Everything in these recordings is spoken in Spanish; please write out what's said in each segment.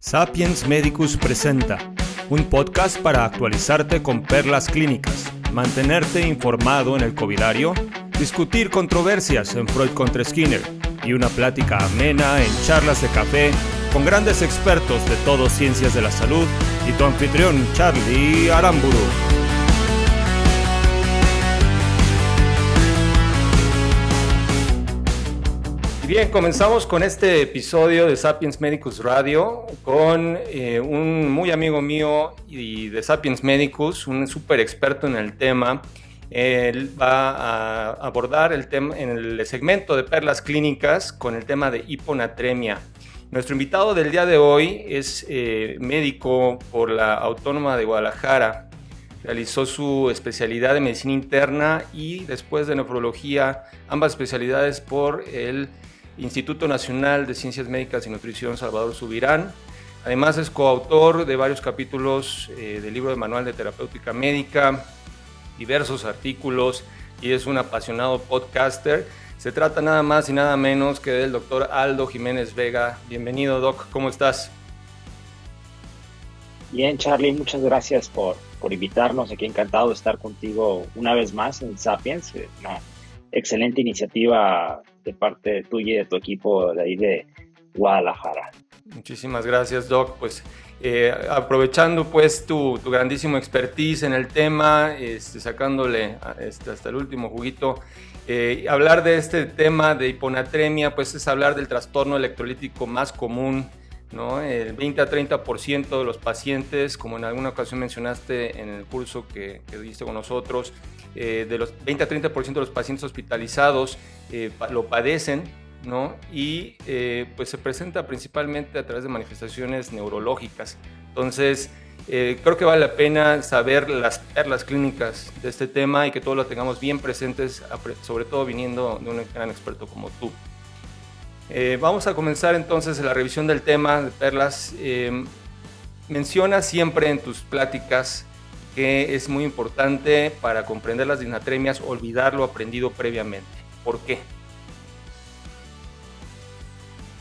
Sapiens Medicus presenta un podcast para actualizarte con perlas clínicas, mantenerte informado en el covidario, discutir controversias en Freud contra Skinner y una plática amena en charlas de café con grandes expertos de todo ciencias de la salud y tu anfitrión Charlie Aramburu. Bien, comenzamos con este episodio de Sapiens Medicus Radio con un muy amigo mío y de Sapiens Medicus, un súper experto en el tema. Él va a abordar el tema en el segmento de perlas clínicas con el tema de hiponatremia. Nuestro invitado del día de hoy es médico por la Autónoma de Guadalajara. Realizó su especialidad de medicina interna y después de nefrología, ambas especialidades por el Instituto Nacional de Ciencias Médicas y Nutrición Salvador Subirán. Además es coautor de varios capítulos del libro de Manual de Terapéutica Médica, diversos artículos y es un apasionado podcaster. Se trata nada más y nada menos que del doctor Aldo Jiménez Vega. Bienvenido, Doc, ¿cómo estás? Bien, Charlie, muchas gracias por invitarnos. Aquí encantado de estar contigo una vez más en Sapiens. Una excelente iniciativa de parte tuya y de tu equipo de ahí de Guadalajara. Muchísimas gracias, Doc. Pues aprovechando pues tu grandísimo expertise en el tema, sacándole hasta el último juguito, hablar de este tema de hiponatremia, pues es hablar del trastorno electrolítico más común, ¿no? El 20 a 30% de los pacientes, como en alguna ocasión mencionaste en el curso que diste con nosotros, de los 20 a 30% de los pacientes hospitalizados lo padecen, ¿no? Y pues se presenta principalmente a través de manifestaciones neurológicas. Entonces, creo que vale la pena saber las perlas clínicas de este tema y que todos lo tengamos bien presentes, sobre todo viniendo de un gran experto como tú. Vamos a comenzar entonces la revisión del tema de perlas. Menciona siempre en tus pláticas que es muy importante para comprender las disnatremias olvidar lo aprendido previamente. ¿Por qué?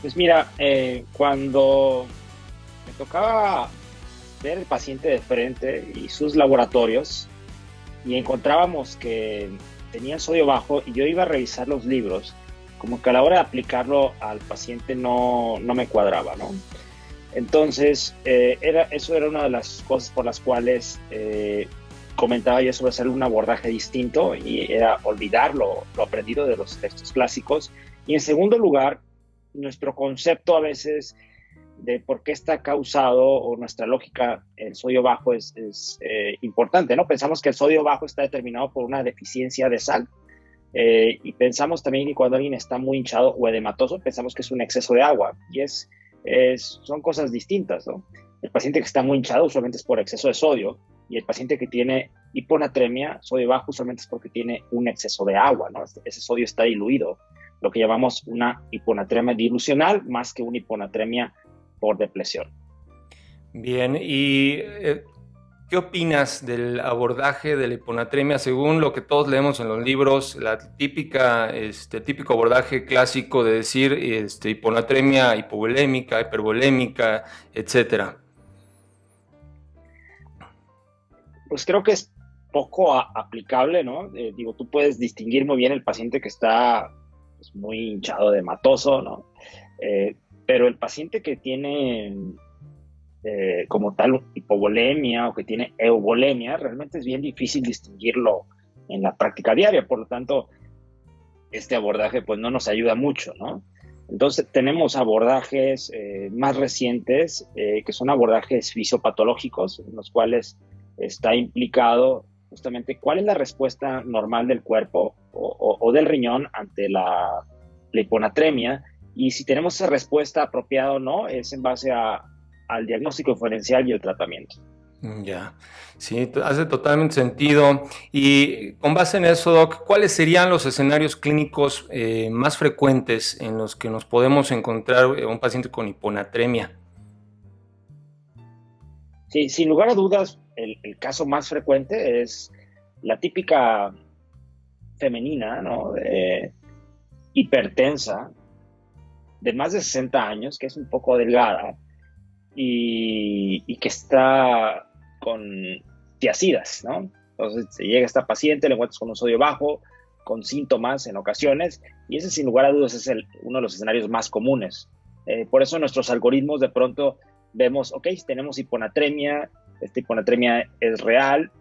Pues mira, cuando me tocaba ver el paciente de frente y sus laboratorios y encontrábamos que tenían sodio bajo y yo iba a revisar los libros, como que a la hora de aplicarlo al paciente no me cuadraba, ¿no? Entonces, eso era una de las cosas por las cuales comentaba yo sobre hacer un abordaje distinto y era olvidar lo aprendido de los textos clásicos. Y en segundo lugar, nuestro concepto a veces de por qué está causado o nuestra lógica, el sodio bajo es importante, ¿no? Pensamos que el sodio bajo está determinado por una deficiencia de sal. Y pensamos también que cuando alguien está muy hinchado o edematoso, pensamos que es un exceso de agua y son cosas distintas, ¿no? El paciente que está muy hinchado usualmente es por exceso de sodio y el paciente que tiene hiponatremia, sodio bajo, usualmente es porque tiene un exceso de agua, ¿no? Ese sodio está diluido, lo que llamamos una hiponatremia dilucional más que una hiponatremia por depresión. Bien, y ¿qué opinas del abordaje de la hiponatremia según lo que todos leemos en los libros, la típico abordaje clásico de decir hiponatremia hipovolémica, hipervolémica, etcétera? Pues creo que es poco aplicable, ¿no? Tú puedes distinguir muy bien el paciente que está pues, muy hinchado edematoso, ¿no? Pero el paciente que tiene como tal hipovolemia o que tiene euvolemia, realmente es bien difícil distinguirlo en la práctica diaria, por lo tanto, este abordaje pues no nos ayuda mucho, ¿no? Entonces tenemos abordajes más recientes que son abordajes fisiopatológicos, en los cuales está implicado justamente cuál es la respuesta normal del cuerpo o del riñón ante la hiponatremia, y si tenemos esa respuesta apropiada o no, es en base al diagnóstico diferencial y el tratamiento. Ya, sí, hace totalmente sentido. Y con base en eso, Doc, ¿cuáles serían los escenarios clínicos más frecuentes en los que nos podemos encontrar un paciente con hiponatremia? Sí, sin lugar a dudas, el caso más frecuente es la típica femenina, ¿no? Hipertensa, de más de 60 años, que es un poco delgada, y que está con tiacidas, ¿no? Entonces, se llega esta paciente, le encuentras con un sodio bajo, con síntomas en ocasiones, y ese sin lugar a dudas es uno de los escenarios más comunes. Por eso nuestros algoritmos de pronto vemos, ok, tenemos hiponatremia, esta hiponatremia es real,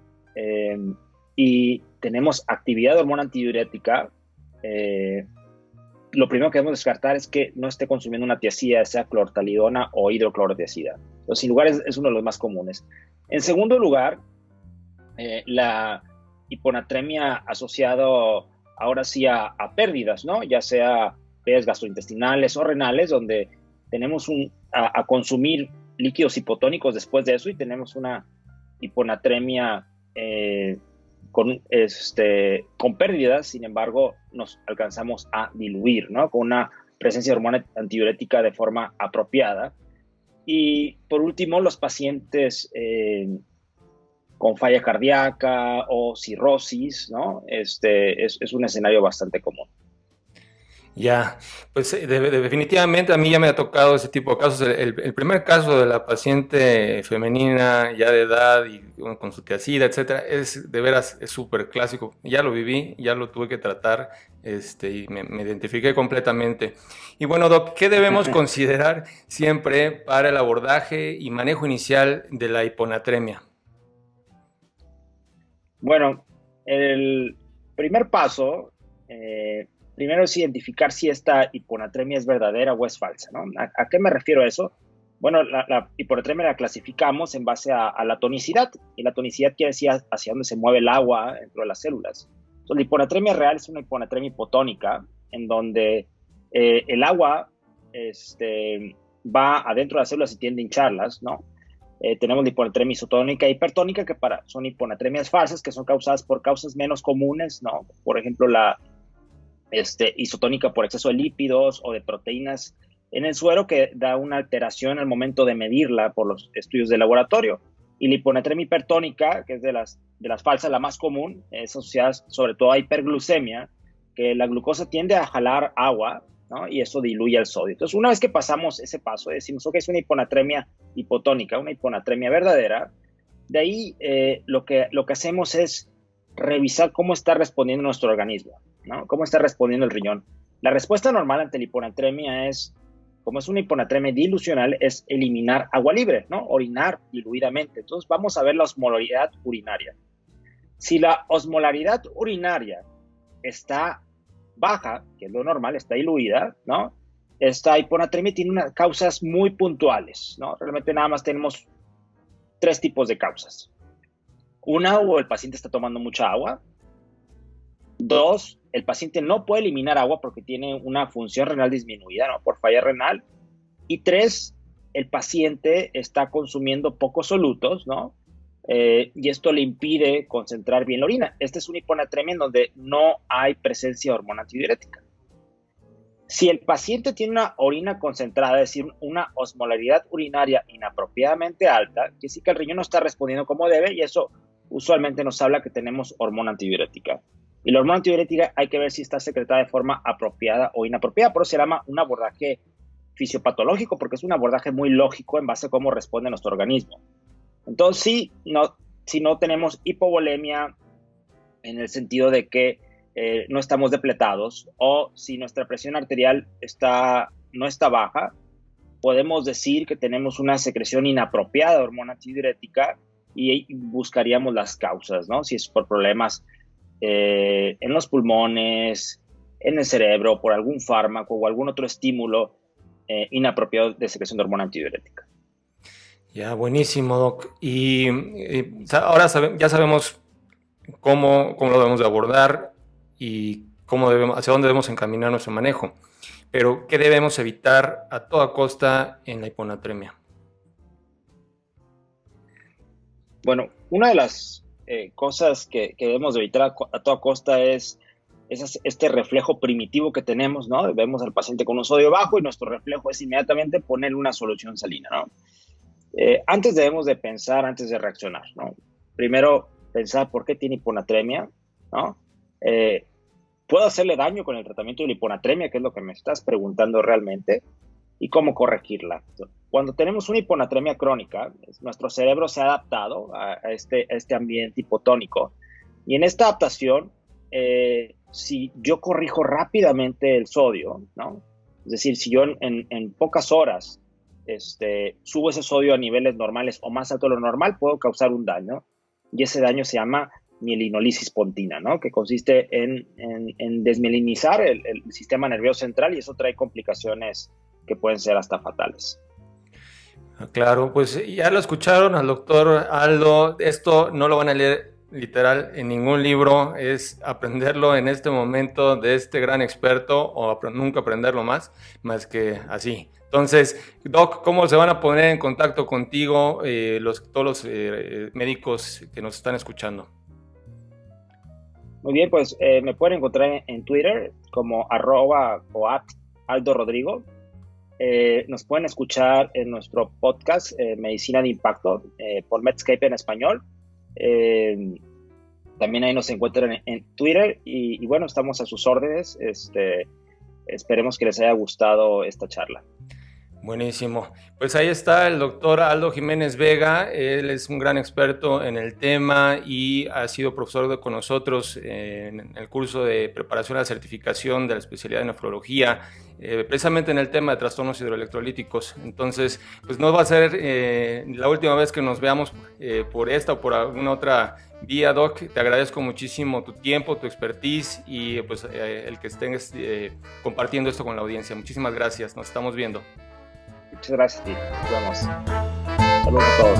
y tenemos actividad de hormona antidiurética. Lo primero que debemos descartar es que no esté consumiendo una tiazida, sea clortalidona o hidroclorotiazida. Entonces, sin lugar es uno de los más comunes. En segundo lugar, la hiponatremia asociado ahora sí a pérdidas, ¿no? Ya sea pérdidas gastrointestinales o renales, donde tenemos a consumir líquidos hipotónicos después de eso y tenemos una hiponatremia con pérdidas. Sin embargo, nos alcanzamos a diluir, ¿no? Con una presencia de hormona antidiurética de forma apropiada. Y por último, los pacientes con falla cardíaca o cirrosis, ¿no? Es un escenario bastante común. Ya, pues definitivamente a mí ya me ha tocado ese tipo de casos. El primer caso de la paciente femenina ya de edad y con su tiacida, etcétera, es de veras es súper clásico. Ya lo viví, ya lo tuve que tratar, y me identifiqué completamente. Y bueno, Doc, ¿qué debemos considerar siempre para el abordaje y manejo inicial de la hiponatremia? Bueno, el primer paso, primero es identificar si esta hiponatremia es verdadera o es falsa, ¿no? ¿A qué me refiero a eso? Bueno, la hiponatremia la clasificamos en base a la tonicidad, y la tonicidad quiere decir hacia dónde se mueve el agua dentro de las células. Entonces, la hiponatremia real es una hiponatremia hipotónica, en donde el agua va adentro de las células y tiende a hincharlas, ¿no? Tenemos la hiponatremia isotónica e hipertónica, que son hiponatremias falsas, que son causadas por causas menos comunes, ¿no? Por ejemplo, la isotónica por exceso de lípidos o de proteínas en el suero, que da una alteración al momento de medirla por los estudios de laboratorio. Y la hiponatremia hipertónica, que es de las falsas la más común, es asociada sobre todo a hiperglucemia, que la glucosa tiende a jalar agua, ¿no? Y eso diluye el sodio. Entonces, una vez que pasamos ese paso, decimos, ok, es una hiponatremia hipotónica, una hiponatremia verdadera. De ahí lo que hacemos es revisar cómo está respondiendo nuestro organismo, ¿no? Cómo está respondiendo el riñón. La respuesta normal ante la hiponatremia es, como es una hiponatremia dilucional, es eliminar agua libre, ¿no? Orinar diluidamente. Entonces, vamos a ver la osmolaridad urinaria. Si la osmolaridad urinaria está baja, que es lo normal, está diluida, ¿no? Esta hiponatremia tiene unas causas muy puntuales, ¿no? Realmente nada más tenemos 3 tipos de causas. Una, o el paciente está tomando mucha agua. 2, el paciente no puede eliminar agua porque tiene una función renal disminuida, ¿no? Por falla renal. Y 3, el paciente está consumiendo pocos solutos, ¿no? Y esto le impide concentrar bien la orina. Esta es una hiponatremia en donde no hay presencia de hormona antidiurética. Si el paciente tiene una orina concentrada, es decir, una osmolaridad urinaria inapropiadamente alta, quiere decir que el riñón no está respondiendo como debe, y eso usualmente nos habla que tenemos hormona antidiurética. Y la hormona antidiurética hay que ver si está secretada de forma apropiada o inapropiada. Por eso se llama un abordaje fisiopatológico, porque es un abordaje muy lógico en base a cómo responde nuestro organismo. Entonces, si no tenemos hipovolemia en el sentido de que no estamos depletados, o si nuestra presión arterial no está baja, podemos decir que tenemos una secreción inapropiada de hormona antidiurética y buscaríamos las causas, ¿no? Si es por problemas en los pulmones, en el cerebro, por algún fármaco o algún otro estímulo inapropiado de secreción de hormona antidiurética. Ya, buenísimo, Doc. Y ahora ya sabemos cómo lo debemos de abordar y hacia dónde debemos encaminar nuestro manejo. Pero, ¿qué debemos evitar a toda costa en la hiponatremia? Bueno, una de las cosas que debemos de evitar a toda costa es este reflejo primitivo que tenemos, ¿no? Vemos al paciente con un sodio bajo y nuestro reflejo es inmediatamente ponerle una solución salina, ¿no? Antes debemos de pensar, antes de reaccionar, ¿no? Primero, pensar por qué tiene hiponatremia, ¿no? ¿Puedo hacerle daño con el tratamiento de la hiponatremia? Que es lo que me estás preguntando realmente. y cómo corregirla. Cuando tenemos una hiponatremia crónica, nuestro cerebro se ha adaptado a este ambiente hipotónico, y en esta adaptación, si yo corrijo rápidamente el sodio, ¿no? Es decir, si yo en pocas horas subo ese sodio a niveles normales o más alto de lo normal, puedo causar un daño, y ese daño se llama mielinolisis pontina, ¿no? Que consiste en desmielinizar el sistema nervioso central, y eso trae complicaciones que pueden ser hasta fatales. Claro, pues ya lo escucharon al doctor Aldo. Esto no lo van a leer literal en ningún libro, es aprenderlo en este momento de este gran experto, o nunca aprenderlo más que así. Entonces, Doc, ¿cómo se van a poner en contacto contigo todos los médicos que nos están escuchando? Muy bien, pues me pueden encontrar en Twitter como @AldoRodrigo. Nos pueden escuchar en nuestro podcast Medicina de Impacto por Medscape en español. También ahí nos encuentran en Twitter y bueno, estamos a sus órdenes. Esperemos que les haya gustado esta charla. Buenísimo. Pues ahí está el doctor Aldo Jiménez Vega. Él es un gran experto en el tema y ha sido profesor con nosotros en el curso de preparación a la certificación de la especialidad de nefrología, precisamente en el tema de trastornos hidroelectrolíticos. Entonces, pues no va a ser la última vez que nos veamos por esta o por alguna otra vía, Doc. Te agradezco muchísimo tu tiempo, tu expertise y pues el que estés compartiendo esto con la audiencia. Muchísimas gracias. Nos estamos viendo. Muchas gracias a ti. Nos vemos. Saludos a todos.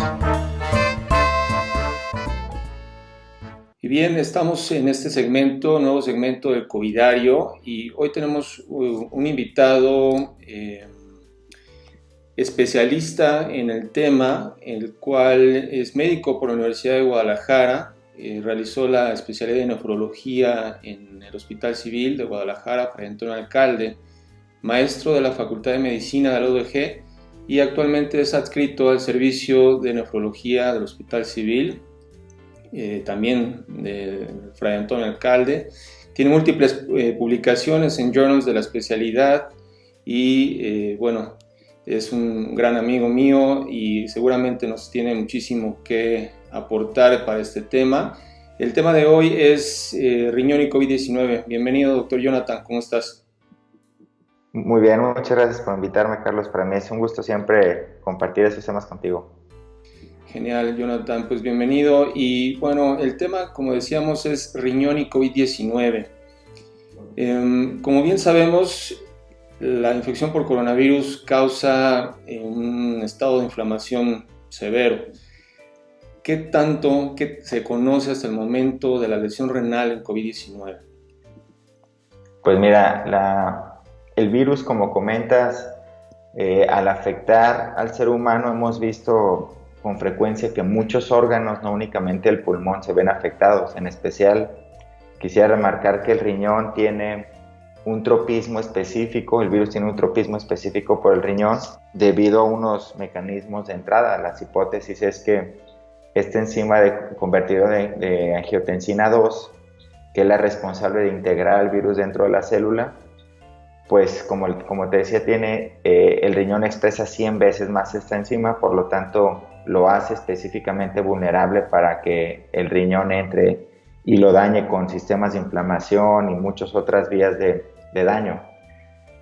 Y bien, estamos en este segmento, nuevo segmento del Covidario, y hoy tenemos un invitado especialista en el tema, el cual es médico por la Universidad de Guadalajara, realizó la especialidad de nefrología en el Hospital Civil de Guadalajara, Fray Antonio Alcalde, maestro de la Facultad de Medicina de la UDG y actualmente es adscrito al servicio de nefrología del Hospital Civil, también de Fray Antonio Alcalde. Tiene múltiples publicaciones en journals de la especialidad y bueno, es un gran amigo mío y seguramente nos tiene muchísimo que aportar para este tema. El tema de hoy es riñón y COVID-19. Bienvenido, doctor Jonathan, ¿cómo estás? Muy bien, muchas gracias por invitarme, Carlos. Para mí es un gusto siempre compartir esos temas contigo. Genial, Jonathan, pues bienvenido. Y bueno, el tema, como decíamos, es riñón y COVID-19. Como bien sabemos, la infección por coronavirus causa un estado de inflamación severo. ¿Qué tanto se conoce hasta el momento de la lesión renal en COVID-19? Pues mira, el virus, como comentas, al afectar al ser humano hemos visto con frecuencia que muchos órganos, no únicamente el pulmón, se ven afectados. En especial, quisiera remarcar que el riñón tiene un tropismo específico, el virus tiene un tropismo específico por el riñón debido a unos mecanismos de entrada. Las hipótesis es que esta enzima convertidor de angiotensina 2, que es la responsable de integrar el virus dentro de la célula, pues como te decía, el riñón expresa 100 veces más esta enzima, por lo tanto lo hace específicamente vulnerable para que el riñón entre y lo dañe con sistemas de inflamación y muchas otras vías de daño.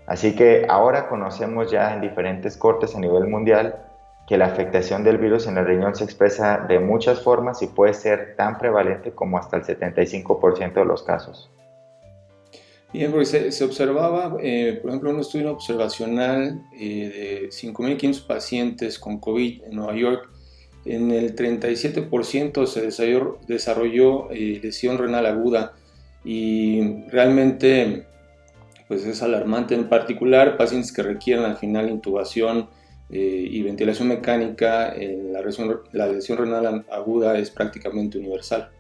Así que ahora conocemos ya en diferentes cortes a nivel mundial que la afectación del virus en el riñón se expresa de muchas formas y puede ser tan prevalente como hasta el 75% de los casos. Bien, porque se observaba, por ejemplo, un estudio observacional de 5.500 pacientes con COVID en Nueva York. En el 37% se desarrolló lesión renal aguda y realmente pues es alarmante. En particular, pacientes que requieren al final intubación y ventilación mecánica, la lesión renal aguda es prácticamente universal.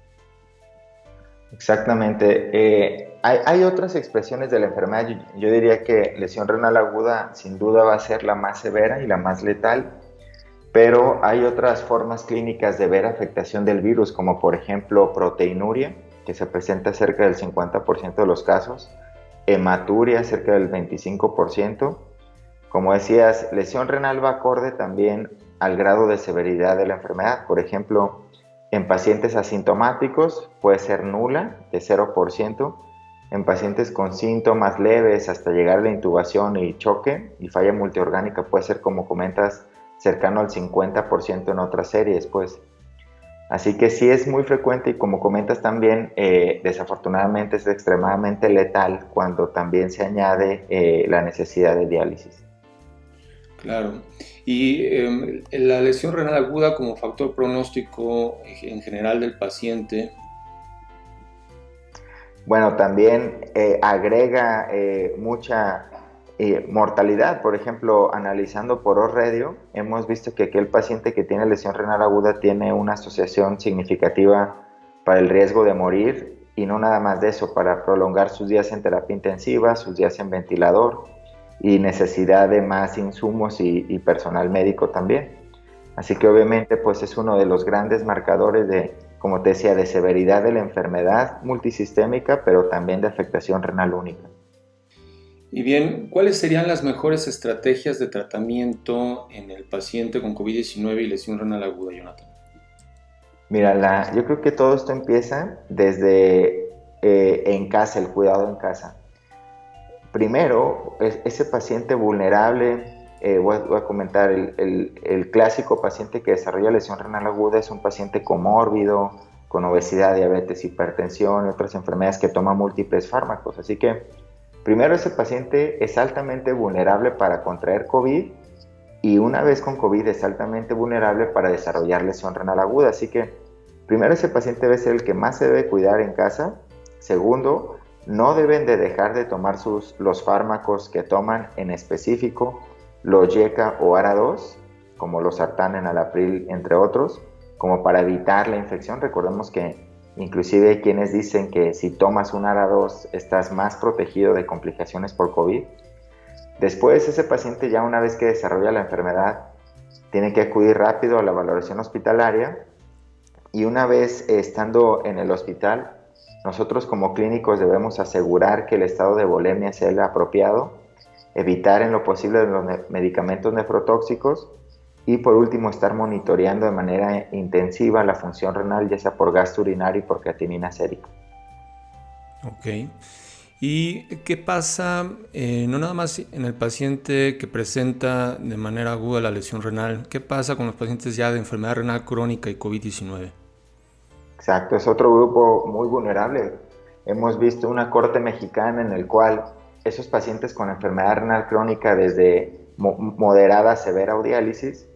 Exactamente. Hay otras expresiones de la enfermedad. Yo diría que lesión renal aguda sin duda va a ser la más severa y la más letal, pero hay otras formas clínicas de ver afectación del virus, como por ejemplo proteinuria, que se presenta cerca del 50% de los casos, hematuria cerca del 25%, Como decías, lesión renal va acorde también al grado de severidad de la enfermedad. Por ejemplo, en pacientes asintomáticos puede ser nula, de 0%. En pacientes con síntomas leves hasta llegar a la intubación y choque y falla multiorgánica puede ser, como comentas, cercano al 50% en otras series, pues. Así que sí es muy frecuente y, como comentas también, desafortunadamente es extremadamente letal cuando también se añade la necesidad de diálisis. Claro. Y la lesión renal aguda como factor pronóstico en general del paciente. Bueno, también agrega mucha mortalidad. Por ejemplo, analizando por ORradio, hemos visto que aquel paciente que tiene lesión renal aguda tiene una asociación significativa para el riesgo de morir, y no nada más de eso, para prolongar sus días en terapia intensiva, sus días en ventilador y necesidad de más insumos y personal médico también. Así que obviamente pues es uno de los grandes marcadores de, como te decía, de severidad de la enfermedad multisistémica, pero también de afectación renal única. Y bien, ¿cuáles serían las mejores estrategias de tratamiento en el paciente con COVID-19 y lesión renal aguda, Jonathan? Mira, yo creo que todo esto empieza desde en casa, el cuidado en casa. Primero, ese paciente vulnerable, voy a comentar, el clásico paciente que desarrolla lesión renal aguda es un paciente comórbido, con obesidad, diabetes, hipertensión y otras enfermedades que toma múltiples fármacos. Así que primero, ese paciente es altamente vulnerable para contraer COVID, y una vez con COVID es altamente vulnerable para desarrollar lesión renal aguda. Así que primero, ese paciente debe ser el que más se debe cuidar en casa. Segundo, no deben de dejar de tomar los fármacos que toman, en específico los YECA o ARA2, como los sartán, enalapril, entre otros, como para evitar la infección. Recordemos que inclusive hay quienes dicen que si tomas un ARA2 estás más protegido de complicaciones por COVID. Después, ese paciente, ya una vez que desarrolla la enfermedad, tiene que acudir rápido a la valoración hospitalaria, y una vez estando en el hospital, nosotros como clínicos debemos asegurar que el estado de volemia sea el apropiado, evitar en lo posible los medicamentos nefrotóxicos, y por último estar monitoreando de manera intensiva la función renal, ya sea por gasto urinario y por creatinina sérica. Ok. ¿Y qué pasa, no nada más en el paciente que presenta de manera aguda la lesión renal? ¿Qué pasa con los pacientes ya de enfermedad renal crónica y COVID-19? Exacto, es otro grupo muy vulnerable. Hemos visto una corte mexicana en el cual esos pacientes con enfermedad renal crónica, desde moderada, severa o diálisis,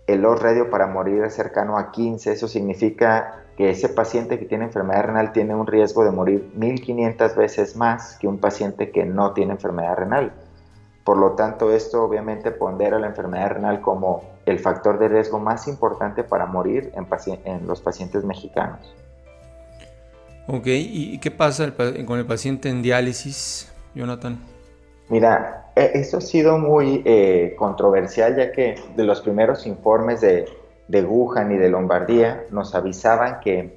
el odds radio para morir es cercano a 15. Eso significa que ese paciente que tiene enfermedad renal tiene un riesgo de morir 1500 veces más que un paciente que no tiene enfermedad renal. Por lo tanto, esto obviamente pondera la enfermedad renal como el factor de riesgo más importante para morir en los pacientes mexicanos. Ok, ¿y qué pasa con el paciente en diálisis, Jonathan? Mira, esto ha sido muy controversial, ya que de los primeros informes de Wuhan y de Lombardía nos avisaban que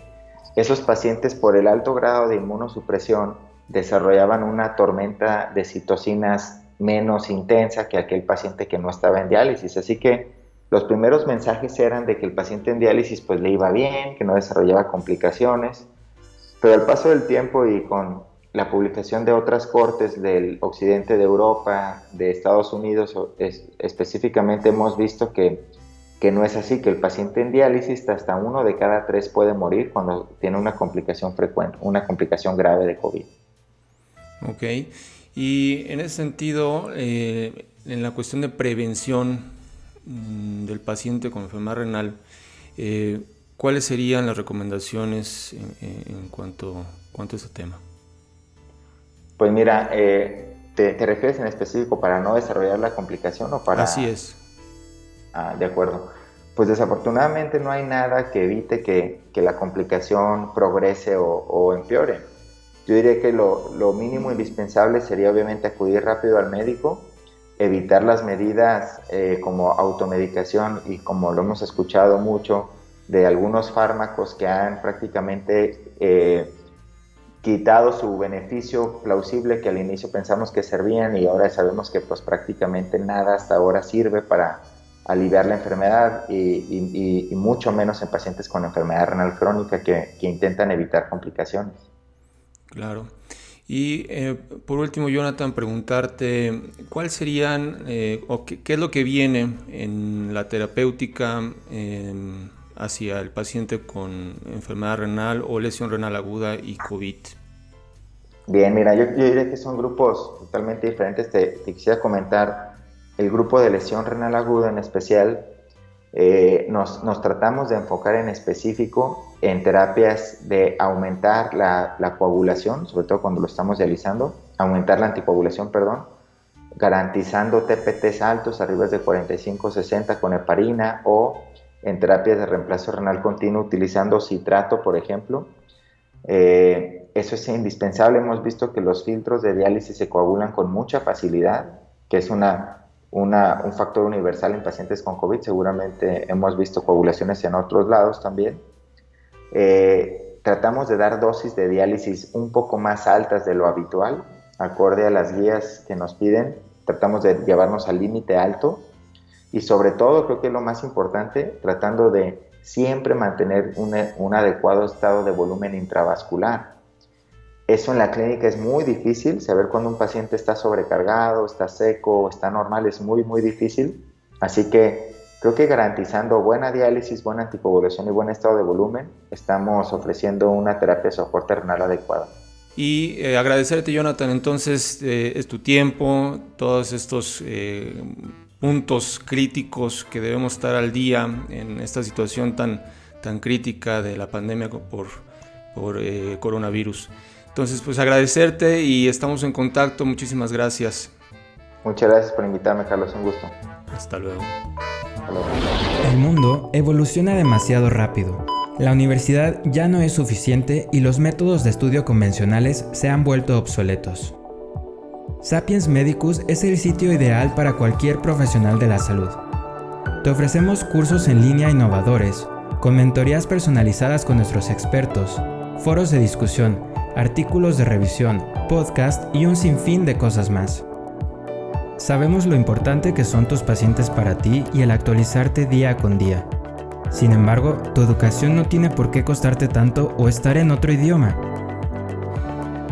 esos pacientes, por el alto grado de inmunosupresión, desarrollaban una tormenta de citocinas menos intensa que aquel paciente que no estaba en diálisis. Así que los primeros mensajes eran de que el paciente en diálisis pues le iba bien, que no desarrollaba complicaciones, pero al paso del tiempo y con la publicación de otras cortes del occidente de Europa, de Estados Unidos específicamente, hemos visto que no es así, que el paciente en diálisis, hasta 1 de cada 3 puede morir cuando tiene una complicación frecuente, una complicación grave de COVID. Ok, y en ese sentido, en la cuestión de prevención del paciente con enfermedad renal, ¿cuáles serían las recomendaciones en cuanto a ese tema? Pues mira, ¿te refieres en específico para no desarrollar la complicación o para...? Así es. De acuerdo. Pues desafortunadamente no hay nada que evite que la complicación progrese o empeore. Yo diría que lo mínimo indispensable sería obviamente acudir rápido al médico, evitar las medidas como automedicación y, como lo hemos escuchado mucho, de algunos fármacos que han prácticamente quitado su beneficio plausible que al inicio pensamos que servían y ahora sabemos que pues prácticamente nada hasta ahora sirve para aliviar la enfermedad y mucho menos en pacientes con enfermedad renal crónica que intentan evitar complicaciones. Claro. Y por último, Jonathan, preguntarte cuál serían o qué es lo que viene en la terapéutica hacia el paciente con enfermedad renal o lesión renal aguda y COVID. Bien, mira, yo diría que son grupos totalmente diferentes. Te quisiera comentar el grupo de lesión renal aguda en especial. Nos tratamos de enfocar en específico en terapias de aumentar la coagulación, sobre todo cuando lo estamos dializando, aumentar la anticoagulación, perdón, garantizando TPTs altos, arriba de 45-60 con heparina, o en terapias de reemplazo renal continuo utilizando citrato, por ejemplo. Eso es indispensable. Hemos visto que los filtros de diálisis se coagulan con mucha facilidad, que es un factor universal en pacientes con COVID. Seguramente hemos visto coagulaciones en otros lados también. Tratamos de dar dosis de diálisis un poco más altas de lo habitual, acorde a las guías que nos piden. Tratamos de llevarnos al límite alto y sobre todo, creo que es lo más importante, tratando de siempre mantener un adecuado estado de volumen intravascular. Eso en la clínica es muy difícil, saber cuando un paciente está sobrecargado, está seco, está normal, es muy, muy difícil. Así que creo que garantizando buena diálisis, buena anticoagulación y buen estado de volumen, estamos ofreciendo una terapia de soporte renal adecuada. Y agradecerte, Jonathan, entonces es tu tiempo, todos estos puntos críticos que debemos estar al día en esta situación tan crítica de la pandemia por coronavirus. Entonces, pues agradecerte y estamos en contacto. Muchísimas gracias. Muchas gracias por invitarme, Carlos. Un gusto. Hasta luego. Hasta luego. El mundo evoluciona demasiado rápido. La universidad ya no es suficiente y los métodos de estudio convencionales se han vuelto obsoletos. Sapiens Medicus es el sitio ideal para cualquier profesional de la salud. Te ofrecemos cursos en línea innovadores, con mentorías personalizadas con nuestros expertos, foros de discusión, artículos de revisión, podcast y un sinfín de cosas más. Sabemos lo importante que son tus pacientes para ti y el actualizarte día con día. Sin embargo, tu educación no tiene por qué costarte tanto o estar en otro idioma.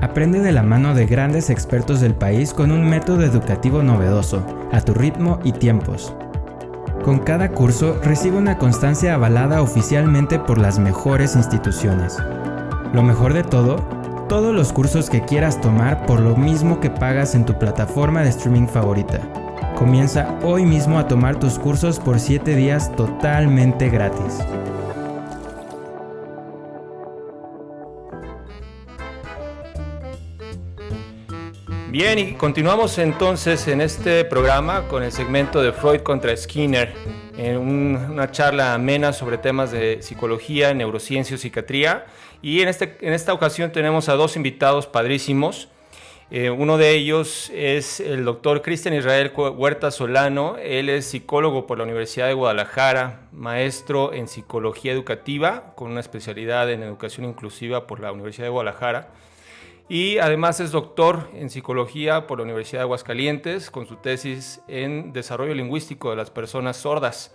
Aprende de la mano de grandes expertos del país con un método educativo novedoso, a tu ritmo y tiempos. Con cada curso recibe una constancia avalada oficialmente por las mejores instituciones. Lo mejor de todo, todos los cursos que quieras tomar por lo mismo que pagas en tu plataforma de streaming favorita. Comienza hoy mismo a tomar tus cursos por 7 días totalmente gratis. Bien, y continuamos entonces en este programa con el segmento de Freud contra Skinner, en una charla amena sobre temas de psicología, neurociencia y psiquiatría. Y en esta ocasión tenemos a dos invitados padrísimos. Uno de ellos es el doctor Cristian Israel Huerta Solano. Él es psicólogo por la Universidad de Guadalajara, maestro en psicología educativa con una especialidad en educación inclusiva por la Universidad de Guadalajara. Y además es doctor en psicología por la Universidad de Aguascalientes con su tesis en desarrollo lingüístico de las personas sordas.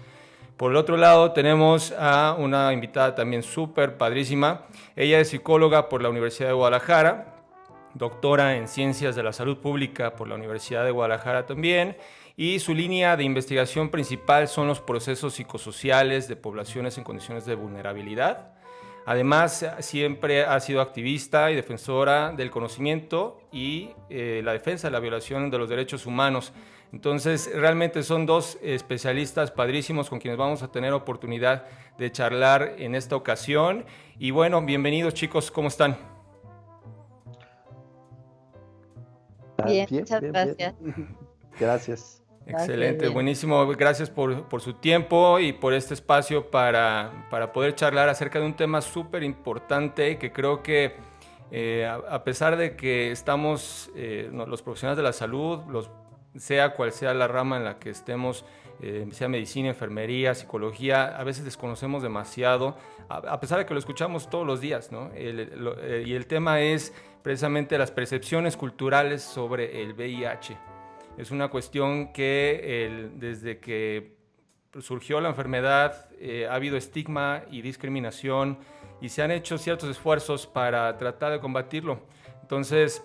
Por el otro lado tenemos a una invitada también súper padrísima. Ella es psicóloga por la Universidad de Guadalajara, doctora en Ciencias de la Salud Pública por la Universidad de Guadalajara también, y su línea de investigación principal son los procesos psicosociales de poblaciones en condiciones de vulnerabilidad. Además, siempre ha sido activista y defensora del conocimiento y la defensa de la violación de los derechos humanos. Entonces, realmente son dos especialistas padrísimos con quienes vamos a tener oportunidad de charlar en esta ocasión. Y bueno, bienvenidos chicos, ¿cómo están? Bien, muchas gracias. Gracias. Excelente, buenísimo. Gracias por su tiempo y por este espacio para poder charlar acerca de un tema súper importante que creo que a pesar de que estamos los profesionales de la salud, sea cual sea la rama en la que estemos sea medicina, enfermería, psicología, a veces desconocemos demasiado, a pesar de que lo escuchamos todos los días, ¿no? Y el tema es precisamente las percepciones culturales sobre el VIH. Es una cuestión que desde que surgió la enfermedad ha habido estigma y discriminación y se han hecho ciertos esfuerzos para tratar de combatirlo. Entonces,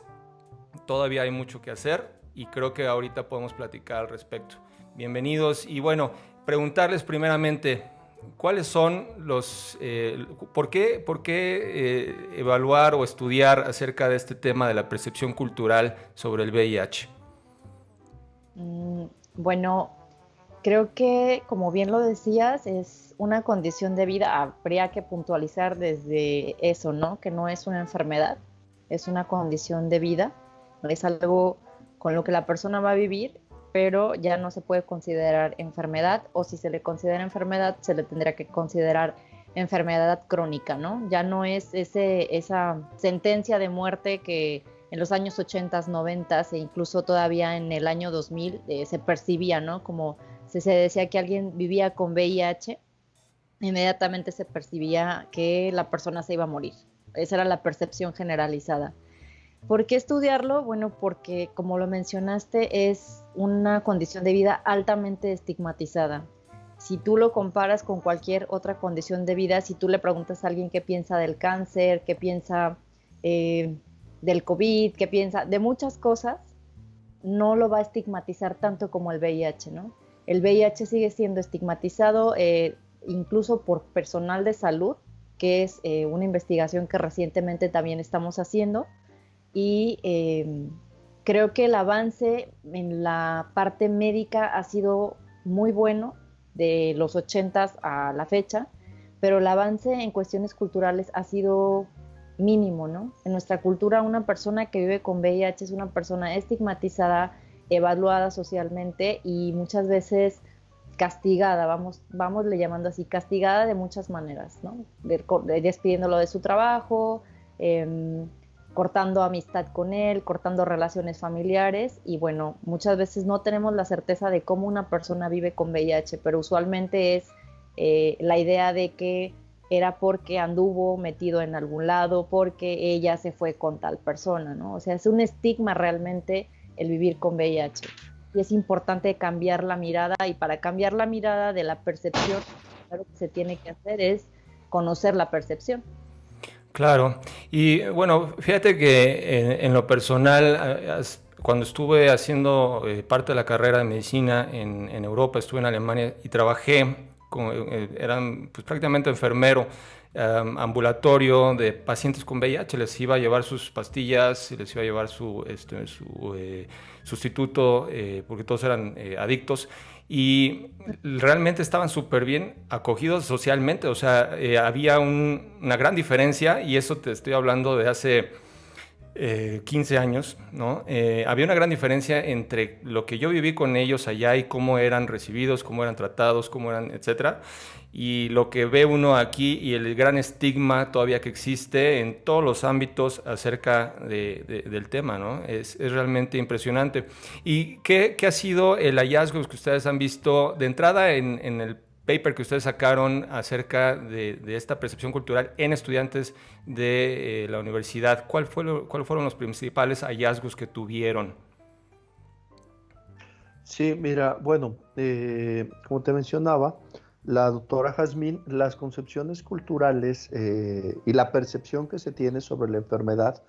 todavía hay mucho que hacer y creo que ahorita podemos platicar al respecto. Bienvenidos y bueno, preguntarles primeramente, ¿cuáles son los... ¿por qué evaluar o estudiar acerca de este tema de la percepción cultural sobre el VIH? Bueno, creo que, como bien lo decías, es una condición de vida. Habría que puntualizar desde eso, ¿no? Que no es una enfermedad, es una condición de vida. Es algo con lo que la persona va a vivir, pero ya no se puede considerar enfermedad, o si se le considera enfermedad, se le tendría que considerar enfermedad crónica, ¿no? Ya no es esa sentencia de muerte que en los años 80, 90 e incluso todavía en el año 2000 se percibía, ¿no? Como si se decía que alguien vivía con VIH, inmediatamente se percibía que la persona se iba a morir. Esa era la percepción generalizada. ¿Por qué estudiarlo? Bueno, porque como lo mencionaste, es una condición de vida altamente estigmatizada. Si tú lo comparas con cualquier otra condición de vida, si tú le preguntas a alguien qué piensa del cáncer, qué piensa del COVID, qué piensa de muchas cosas, no lo va a estigmatizar tanto como el VIH, ¿no? El VIH sigue siendo estigmatizado incluso por personal de salud, que es una investigación que recientemente también estamos haciendo. Y creo que el avance en la parte médica ha sido muy bueno de los 80s a la fecha, pero el avance en cuestiones culturales ha sido mínimo, ¿no? En nuestra cultura, una persona que vive con VIH es una persona estigmatizada, evaluada socialmente y muchas veces castigada, vamosle llamando así, castigada de muchas maneras, ¿no? Despidiéndolo de su trabajo, cortando amistad con él, cortando relaciones familiares y bueno, muchas veces no tenemos la certeza de cómo una persona vive con VIH, pero usualmente es la idea de que era porque anduvo metido en algún lado, porque ella se fue con tal persona, ¿no? O sea, es un estigma realmente el vivir con VIH y es importante cambiar la mirada y para cambiar la mirada de la percepción, lo que se tiene que hacer es conocer la percepción. Claro, y bueno, fíjate que en lo personal, cuando estuve haciendo parte de la carrera de medicina en Europa, estuve en Alemania y trabajé, eran pues, prácticamente enfermero ambulatorio de pacientes con VIH, les iba a llevar sus pastillas, les iba a llevar su sustituto, porque todos eran adictos. Y realmente estaban súper bien acogidos socialmente, o sea, había una gran diferencia, y eso te estoy hablando de hace 15 años, ¿no? Había una gran diferencia entre lo que yo viví con ellos allá y cómo eran recibidos, cómo eran tratados, cómo eran, etcétera, y lo que ve uno aquí y el gran estigma todavía que existe en todos los ámbitos acerca del tema, ¿no? Es realmente impresionante. ¿Y qué ha sido el hallazgo que ustedes han visto de entrada en el paper que ustedes sacaron acerca de esta percepción cultural en estudiantes de la universidad? ¿Cuáles fueron los principales hallazgos que tuvieron? Sí, mira, bueno, como te mencionaba, la doctora Jazmín, las concepciones culturales y la percepción que se tiene sobre la enfermedad,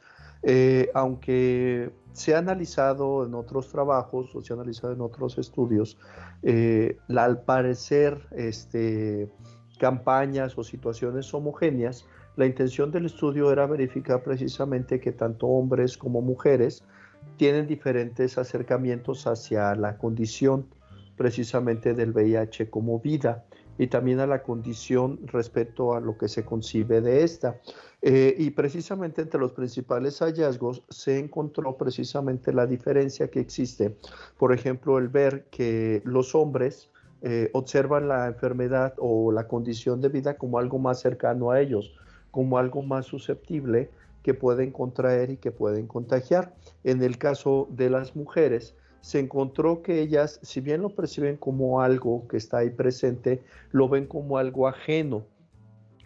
aunque se ha analizado en otros trabajos o se ha analizado en otros estudios, al parecer campañas o situaciones homogéneas, la intención del estudio era verificar precisamente que tanto hombres como mujeres tienen diferentes acercamientos hacia la condición precisamente del VIH como vida y también a la condición respecto a lo que se concibe de esta. Y precisamente entre los principales hallazgos se encontró precisamente la diferencia que existe. Por ejemplo, el ver que los hombres observan la enfermedad o la condición de vida como algo más cercano a ellos, como algo más susceptible que pueden contraer y que pueden contagiar. En el caso de las mujeres, se encontró que ellas, si bien lo perciben como algo que está ahí presente, lo ven como algo ajeno,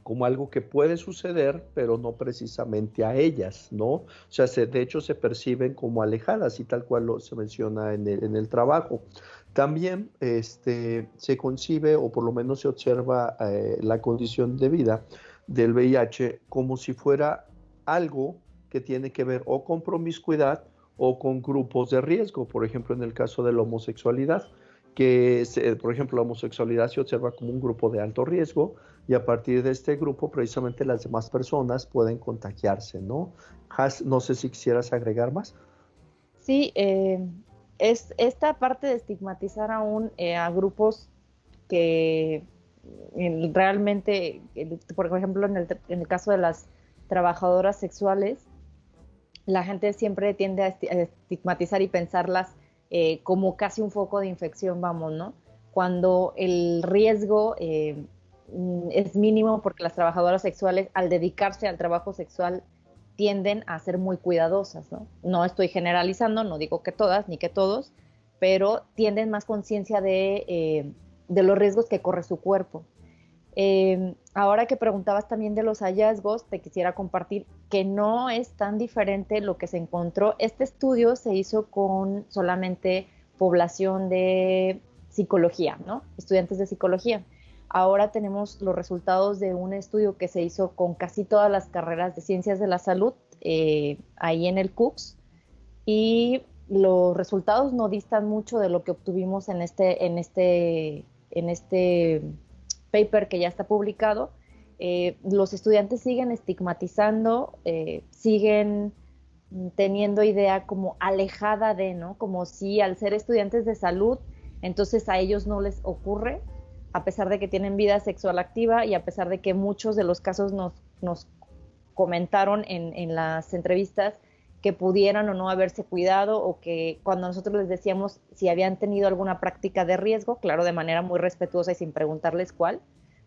como algo que puede suceder, pero no precisamente a ellas, ¿no? O sea, de hecho se perciben como alejadas y tal cual se menciona en el trabajo. También se concibe, o por lo menos se observa la condición de vida del VIH como si fuera algo que tiene que ver o con promiscuidad o con grupos de riesgo, por ejemplo, en el caso de la homosexualidad, por ejemplo, la homosexualidad se observa como un grupo de alto riesgo y a partir de este grupo precisamente las demás personas pueden contagiarse, ¿no? No sé si quisieras agregar más. Sí, es esta parte de estigmatizar aún a grupos que realmente, por ejemplo, en el caso de las trabajadoras sexuales, la gente siempre tiende a estigmatizar y pensarlas como casi un foco de infección, vamos, ¿no? Cuando el riesgo es mínimo porque las trabajadoras sexuales, al dedicarse al trabajo sexual, tienden a ser muy cuidadosas, ¿no? No estoy generalizando, no digo que todas ni que todos, pero tienen más conciencia de los riesgos que corre su cuerpo. Ahora que preguntabas también de los hallazgos, te quisiera compartir que no es tan diferente lo que se encontró. Este estudio se hizo con solamente población de psicología, ¿no? Estudiantes de psicología. Ahora tenemos los resultados de un estudio que se hizo con casi todas las carreras de ciencias de la salud, ahí en el CUCS, y los resultados no distan mucho de lo que obtuvimos en este paper que ya está publicado. Los estudiantes siguen estigmatizando, siguen teniendo idea como alejada de, ¿no? Como si al ser estudiantes de salud, entonces a ellos no les ocurre, a pesar de que tienen vida sexual activa y a pesar de que muchos de los casos nos comentaron en las entrevistas que pudieran o no haberse cuidado, o que cuando nosotros les decíamos si habían tenido alguna práctica de riesgo, claro, de manera muy respetuosa y sin preguntarles cuál,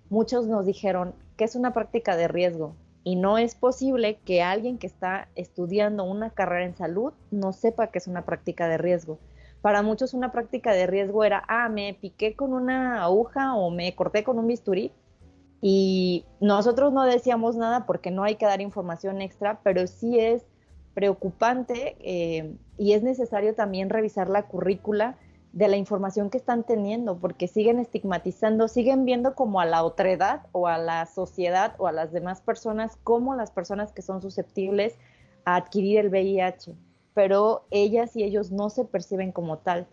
muchos nos dijeron que es una práctica de riesgo y no es posible que alguien que está estudiando una carrera en salud no sepa que es una práctica de riesgo. Para muchos una práctica de riesgo era, me piqué con una aguja o me corté con un bisturí, y nosotros no decíamos nada porque no hay que dar información extra, pero sí es preocupante y es necesario también revisar la currícula de la información que están teniendo, porque siguen estigmatizando, siguen viendo como a la otredad o a la sociedad o a las demás personas como las personas que son susceptibles a adquirir el VIH, pero ellas y ellos no se perciben como tal.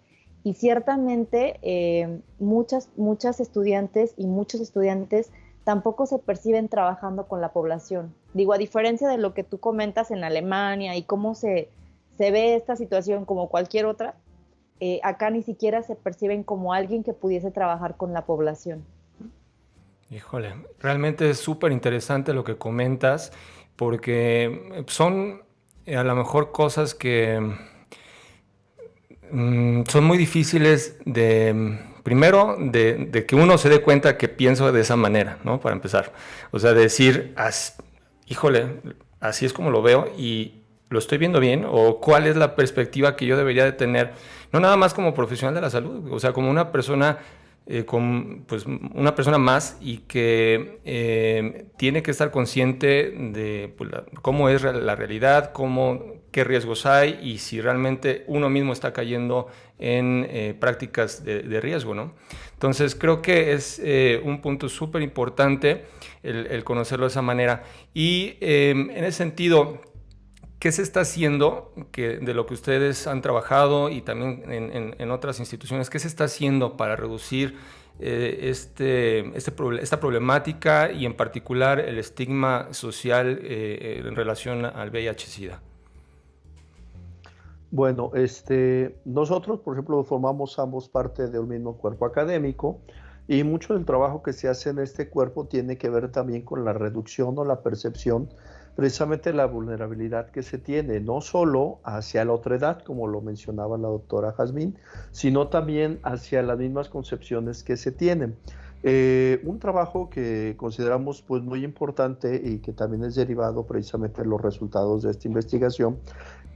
Y ciertamente muchas estudiantes y muchos estudiantes tampoco se perciben trabajando con la población. Digo, a diferencia de lo que tú comentas en Alemania y cómo se ve esta situación como cualquier otra, acá ni siquiera se perciben como alguien que pudiese trabajar con la población. Híjole, realmente es súper interesante lo que comentas, porque son a lo mejor cosas que son muy difíciles primero de que uno se dé cuenta que pienso de esa manera, ¿no? Para empezar. O sea, decir, híjole, así es como lo veo y lo estoy viendo bien, o cuál es la perspectiva que yo debería de tener, no nada más como profesional de la salud, o sea, como una persona, una persona más, y que tiene que estar consciente de cómo es la realidad, qué riesgos hay y si realmente uno mismo está cayendo en prácticas de riesgo, ¿no? Entonces creo que es un punto súper importante el conocerlo de esa manera. Y en ese sentido, ¿qué se está haciendo de lo que ustedes han trabajado y también en otras instituciones? ¿Qué se está haciendo para reducir esta problemática y en particular el estigma social en relación al VIH-Sida? Bueno, nosotros, por ejemplo, formamos ambos parte de un mismo cuerpo académico y mucho del trabajo que se hace en este cuerpo tiene que ver también con la reducción o la percepción precisamente la vulnerabilidad que se tiene, no solo hacia la otredad, como lo mencionaba la doctora Jazmín, sino también hacia las mismas concepciones que se tienen. Un trabajo que consideramos pues muy importante y que también es derivado precisamente de los resultados de esta investigación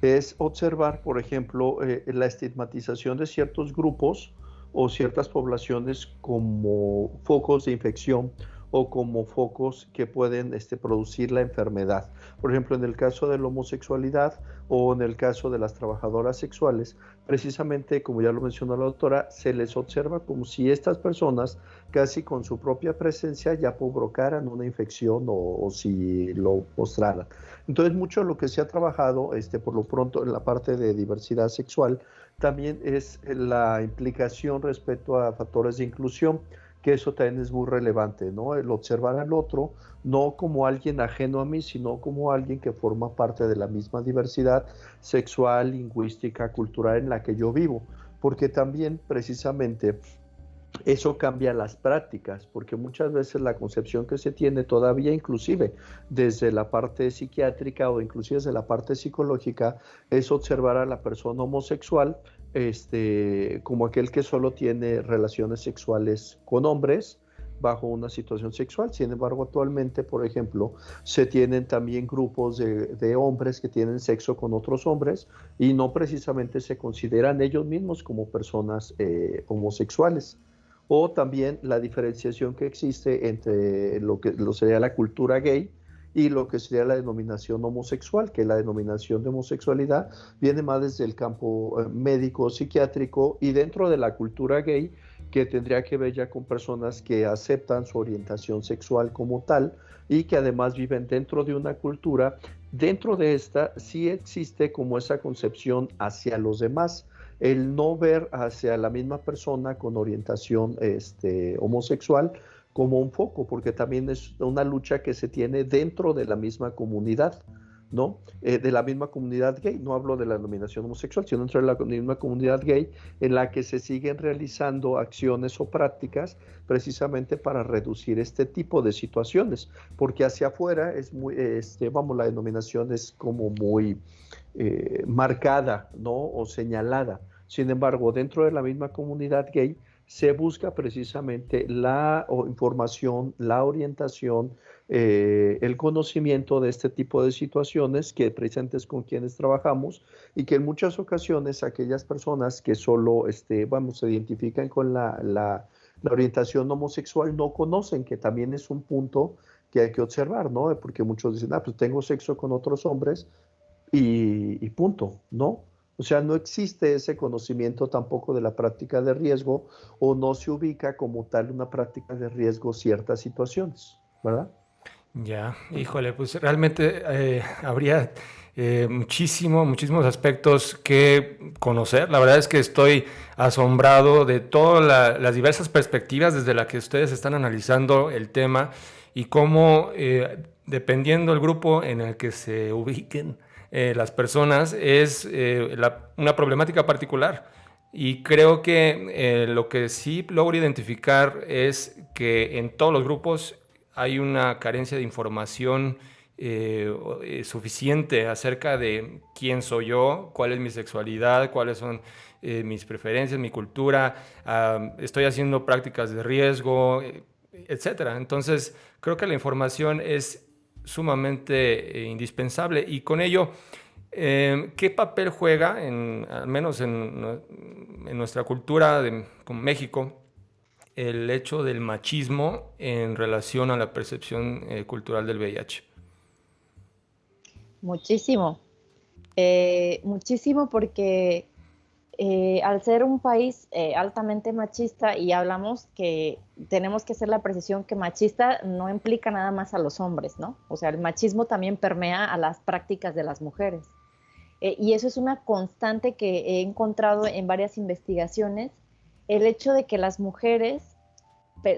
es observar, por ejemplo, la estigmatización de ciertos grupos o ciertas poblaciones como focos de infección o como focos que pueden producir la enfermedad. Por ejemplo, en el caso de la homosexualidad o en el caso de las trabajadoras sexuales, precisamente, como ya lo mencionó la doctora, se les observa como si estas personas casi con su propia presencia ya provocaran una infección o si lo mostraran. Entonces, mucho de lo que se ha trabajado, por lo pronto, en la parte de diversidad sexual, también es la implicación respecto a factores de inclusión, que eso también es muy relevante, ¿no? El observar al otro no como alguien ajeno a mí, sino como alguien que forma parte de la misma diversidad sexual, lingüística, cultural en la que yo vivo, porque también precisamente eso cambia las prácticas, porque muchas veces la concepción que se tiene todavía, inclusive desde la parte psiquiátrica o inclusive desde la parte psicológica, es observar a la persona homosexual como aquel que solo tiene relaciones sexuales con hombres bajo una situación sexual. Sin embargo, actualmente, por ejemplo, se tienen también grupos de hombres que tienen sexo con otros hombres y no precisamente se consideran ellos mismos como personas homosexuales. O también la diferenciación que existe entre lo que sería la cultura gay y lo que sería la denominación homosexual, que la denominación de homosexualidad viene más desde el campo médico, psiquiátrico, y dentro de la cultura gay, que tendría que ver ya con personas que aceptan su orientación sexual como tal y que además viven dentro de una cultura. Dentro de esta sí existe como esa concepción hacia los demás, el no ver hacia la misma persona con orientación homosexual como un foco, porque también es una lucha que se tiene dentro de la misma comunidad, ¿no? De la misma comunidad gay. No hablo de la denominación homosexual, sino dentro de la misma comunidad gay, en la que se siguen realizando acciones o prácticas precisamente para reducir este tipo de situaciones, porque hacia afuera es muy, la denominación es como muy marcada, ¿no? O señalada. Sin embargo, dentro de la misma comunidad gay se busca precisamente la información, la orientación, el conocimiento de este tipo de situaciones que presentes con quienes trabajamos y que en muchas ocasiones aquellas personas que solo se identifican con la orientación homosexual no conocen, que también es un punto que hay que observar, ¿no? Porque muchos dicen, pues tengo sexo con otros hombres y punto, ¿no? O sea, no existe ese conocimiento tampoco de la práctica de riesgo o no se ubica como tal una práctica de riesgo ciertas situaciones, ¿verdad? Ya, híjole, pues realmente habría muchísimos aspectos que conocer. La verdad es que estoy asombrado de todas las diversas perspectivas desde las que ustedes están analizando el tema y cómo, dependiendo del grupo en el que se ubiquen, las personas es una problemática particular. Y creo que lo que sí logro identificar es que en todos los grupos hay una carencia de información suficiente acerca de quién soy yo, cuál es mi sexualidad, cuáles son mis preferencias, mi cultura, estoy haciendo prácticas de riesgo, etcétera. Entonces, creo que la información es sumamente indispensable y con ello, ¿qué papel juega, al menos en nuestra cultura como México, el hecho del machismo en relación a la percepción cultural del VIH? Muchísimo, muchísimo porque al ser un país altamente machista, y hablamos que tenemos que hacer la precisión que machista no implica nada más a los hombres, ¿no? O sea, el machismo también permea a las prácticas de las mujeres. Y eso es una constante que he encontrado en varias investigaciones, el hecho de que las mujeres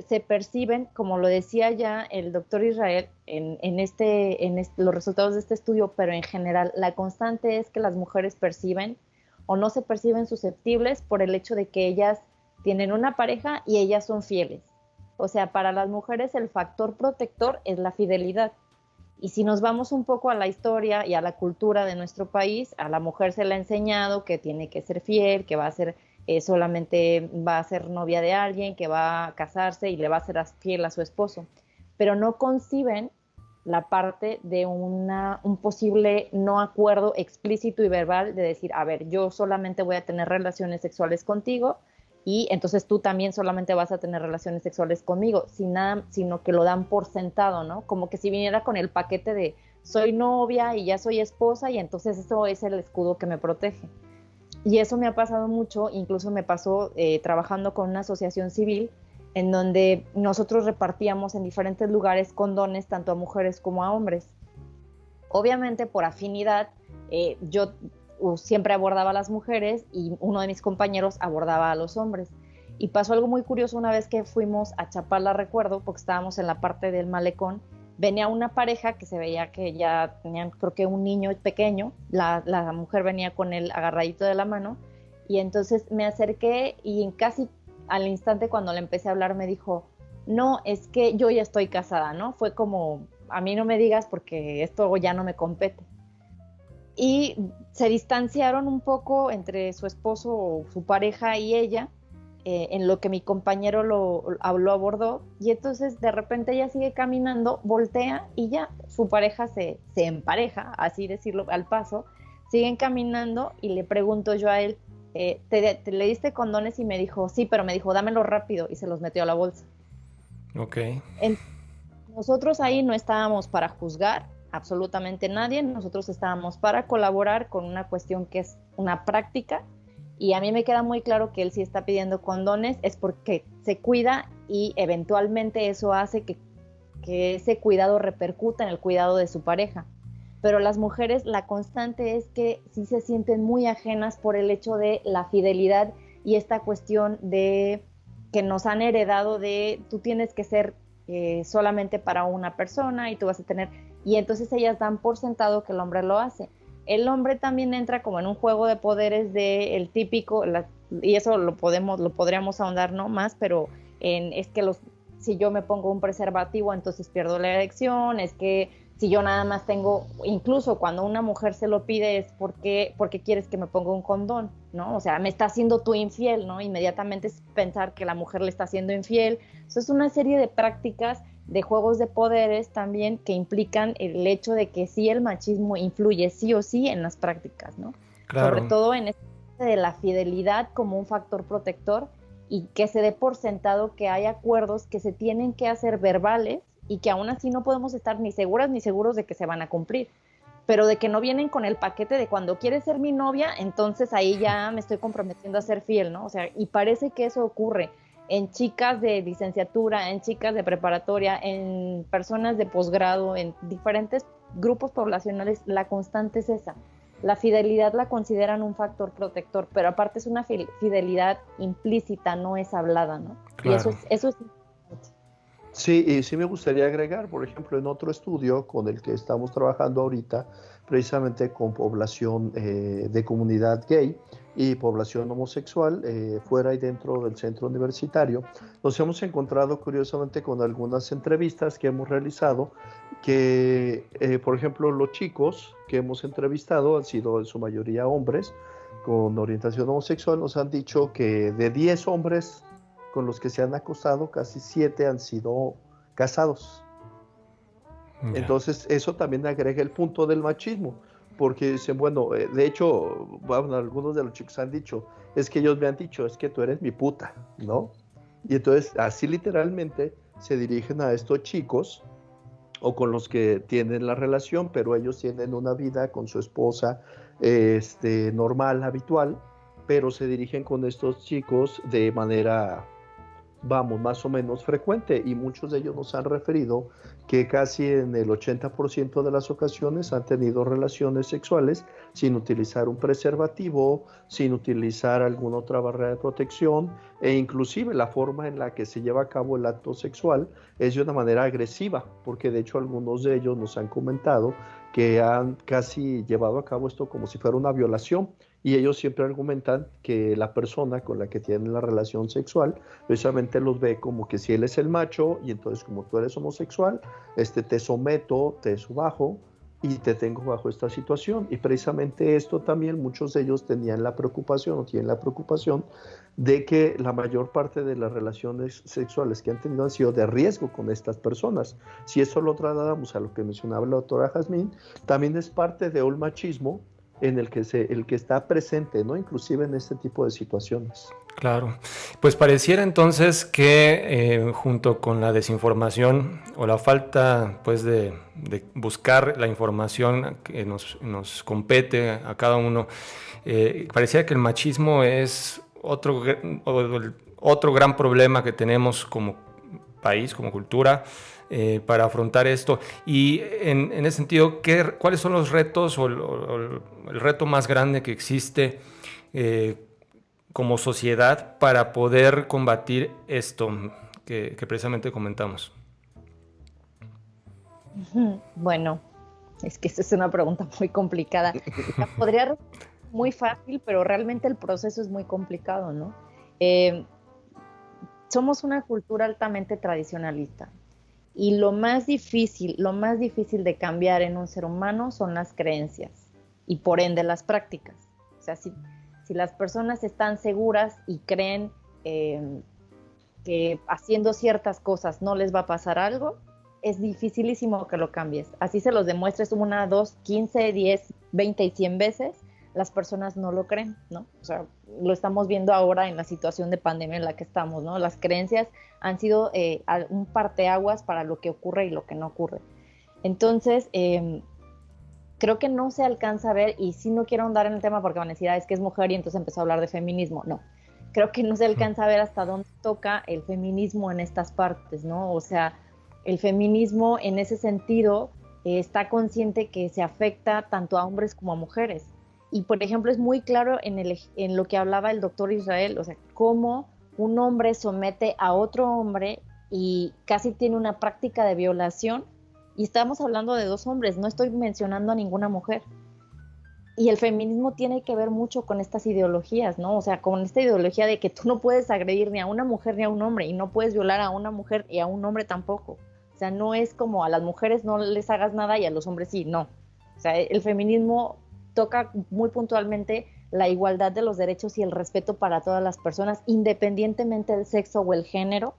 se perciben, como lo decía ya el doctor Israel en los resultados de este estudio, pero en general la constante es que las mujeres perciben o no se perciben susceptibles por el hecho de que ellas tienen una pareja y ellas son fieles. O sea, para las mujeres el factor protector es la fidelidad. Y si nos vamos un poco a la historia y a la cultura de nuestro país, a la mujer se le ha enseñado que tiene que ser fiel, que va a ser solamente va a ser novia de alguien, que va a casarse y le va a ser fiel a su esposo, pero no conciben la parte de un posible no acuerdo explícito y verbal de decir, a ver, yo solamente voy a tener relaciones sexuales contigo y entonces tú también solamente vas a tener relaciones sexuales conmigo, sin nada, sino que lo dan por sentado, ¿no? Como que si viniera con el paquete de soy novia y ya soy esposa y entonces eso es el escudo que me protege. Y eso me ha pasado mucho, incluso me pasó trabajando con una asociación civil en donde nosotros repartíamos en diferentes lugares condones tanto a mujeres como a hombres. Obviamente por afinidad yo siempre abordaba a las mujeres y uno de mis compañeros abordaba a los hombres. Y pasó algo muy curioso una vez que fuimos a Chapala, recuerdo, porque estábamos en la parte del malecón, venía una pareja que se veía que ya tenían creo que un niño pequeño, la mujer venía con él agarradito de la mano y entonces me acerqué y casi al instante cuando le empecé a hablar me dijo, no, es que yo ya estoy casada, ¿no? Fue como, a mí no me digas porque esto ya no me compete. Y se distanciaron un poco entre su esposo o su pareja y ella, en lo que mi compañero lo abordó, y entonces de repente ella sigue caminando, voltea y ya su pareja se empareja, así decirlo al paso, siguen caminando y le pregunto yo a él, ¿te le diste condones? Y me dijo, sí, pero me dijo, dámelo rápido, y se los metió a la bolsa. Ok. Nosotros ahí no estábamos para juzgar absolutamente nadie, nosotros estábamos para colaborar con una cuestión que es una práctica, y a mí me queda muy claro que él sí está pidiendo condones, es porque se cuida y eventualmente eso hace que ese cuidado repercuta en el cuidado de su pareja. Pero las mujeres, la constante es que sí se sienten muy ajenas por el hecho de la fidelidad y esta cuestión de que nos han heredado de tú tienes que ser solamente para una persona y tú vas a tener, y entonces ellas dan por sentado que el hombre lo hace. El hombre también entra como en un juego de poderes de el típico, y eso lo podríamos ahondar no más, pero es que si yo me pongo un preservativo entonces pierdo la erección, es que si yo nada más tengo, incluso cuando una mujer se lo pide es porque quieres que me ponga un condón, ¿no? O sea, me está haciendo tú infiel, ¿no? Inmediatamente es pensar que la mujer le está haciendo infiel. Eso es una serie de prácticas de juegos de poderes también que implican el hecho de que sí el machismo influye sí o sí en las prácticas, ¿no? Claro. Sobre todo en este de la fidelidad como un factor protector y que se dé por sentado que hay acuerdos que se tienen que hacer verbales y que aún así no podemos estar ni seguras ni seguros de que se van a cumplir, pero de que no vienen con el paquete de cuando quieres ser mi novia, entonces ahí ya me estoy comprometiendo a ser fiel, ¿no? O sea, y parece que eso ocurre en chicas de licenciatura, en chicas de preparatoria, en personas de posgrado, en diferentes grupos poblacionales, la constante es esa. La fidelidad la consideran un factor protector, pero aparte es una fidelidad implícita, no es hablada, ¿no? Claro. Y eso es Sí, y sí me gustaría agregar, por ejemplo, en otro estudio con el que estamos trabajando ahorita, precisamente con población de comunidad gay y población homosexual, fuera y dentro del centro universitario, nos hemos encontrado curiosamente con algunas entrevistas que hemos realizado que, por ejemplo, los chicos que hemos entrevistado han sido en su mayoría hombres con orientación homosexual, nos han dicho que de 10 hombres con los que se han acostado, casi 7 han sido casados. Yeah. Entonces, eso también agrega el punto del machismo, porque dicen, bueno, de hecho, bueno, algunos de los chicos han dicho, es que ellos me han dicho, es que tú eres mi puta, ¿no? Y entonces, así literalmente se dirigen a estos chicos, o con los que tienen la relación, pero ellos tienen una vida con su esposa normal, habitual, pero se dirigen con estos chicos de manera, vamos, más o menos frecuente, y muchos de ellos nos han referido que casi en el 80% de las ocasiones han tenido relaciones sexuales sin utilizar un preservativo, sin utilizar alguna otra barrera de protección, e inclusive la forma en la que se lleva a cabo el acto sexual es de una manera agresiva, porque de hecho algunos de ellos nos han comentado que han casi llevado a cabo esto como si fuera una violación, y ellos siempre argumentan que la persona con la que tienen la relación sexual precisamente los ve como que si él es el macho y entonces como tú eres homosexual, te someto, te subajo, y te tengo bajo esta situación. Y precisamente esto también muchos de ellos tenían la preocupación o tienen la preocupación de que la mayor parte de las relaciones sexuales que han tenido han sido de riesgo con estas personas. Si eso lo trasladamos a lo que mencionaba la doctora Jazmín, también es parte de un machismo en el que está presente, ¿no? Inclusive en este tipo de situaciones. Claro, pues pareciera entonces que junto con la desinformación o la falta pues de buscar la información que nos compete a cada uno, pareciera que el machismo es otro gran problema que tenemos como país, como cultura, para afrontar esto. Y en ese sentido, ¿cuáles son los retos o el reto más grande que existe como sociedad para poder combatir esto que precisamente comentamos? Bueno, es que esa es una pregunta muy complicada. Podría ser muy fácil, pero realmente el proceso es muy complicado, ¿no? Somos una cultura altamente tradicionalista y lo más difícil de cambiar en un ser humano son las creencias y por ende las prácticas. O sea, si las personas están seguras y creen que haciendo ciertas cosas no les va a pasar algo, es dificilísimo que lo cambies. Así se los demuestres 1, 2, 15, 10, 20 y 100 veces, las personas no lo creen, ¿no? O sea, lo estamos viendo ahora en la situación de pandemia en la que estamos, ¿no? Las creencias han sido un parteaguas para lo que ocurre y lo que no ocurre. Entonces, creo que no se alcanza a ver, y sí no quiero ahondar en el tema porque van a decir, es que es mujer y entonces empezó a hablar de feminismo. No, creo que no se alcanza a ver hasta dónde toca el feminismo en estas partes, ¿no? O sea, el feminismo en ese sentido está consciente que se afecta tanto a hombres como a mujeres. Y, por ejemplo, es muy claro en lo que hablaba el doctor Israel, o sea, cómo un hombre somete a otro hombre y casi tiene una práctica de violación. Y estamos hablando de 2 hombres, no estoy mencionando a ninguna mujer. Y el feminismo tiene que ver mucho con estas ideologías, ¿no? O sea, con esta ideología de que tú no puedes agredir ni a una mujer ni a un hombre, y no puedes violar a una mujer y a un hombre tampoco. O sea, no es como a las mujeres no les hagas nada y a los hombres sí, no. O sea, el feminismo toca muy puntualmente la igualdad de los derechos y el respeto para todas las personas, independientemente del sexo o el género.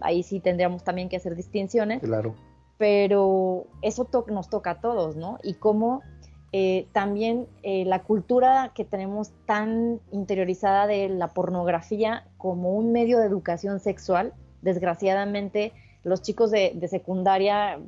Ahí sí tendríamos también que hacer distinciones. Claro. Pero eso nos toca a todos, ¿no? Y cómo también la cultura que tenemos tan interiorizada de la pornografía como un medio de educación sexual, desgraciadamente los chicos de secundaria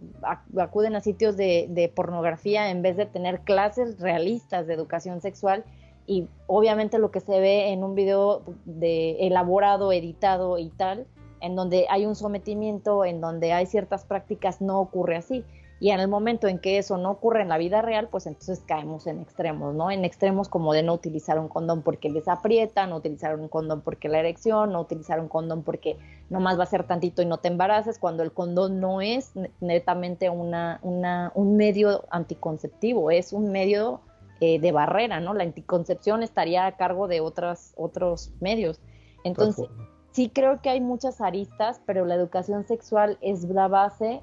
acuden a sitios de pornografía en vez de tener clases realistas de educación sexual, y obviamente lo que se ve en un video elaborado, editado y tal, en donde hay un sometimiento, en donde hay ciertas prácticas, no ocurre así. Y en el momento en que eso no ocurre en la vida real, pues entonces caemos en extremos, ¿no? En extremos como de no utilizar un condón porque les aprieta, no utilizar un condón porque la erección, no utilizar un condón porque nomás va a ser tantito y no te embaraces, cuando el condón no es netamente un medio anticonceptivo, es un medio de barrera, ¿no? La anticoncepción estaría a cargo de otros medios. Entonces, sí creo que hay muchas aristas, pero la educación sexual es la base,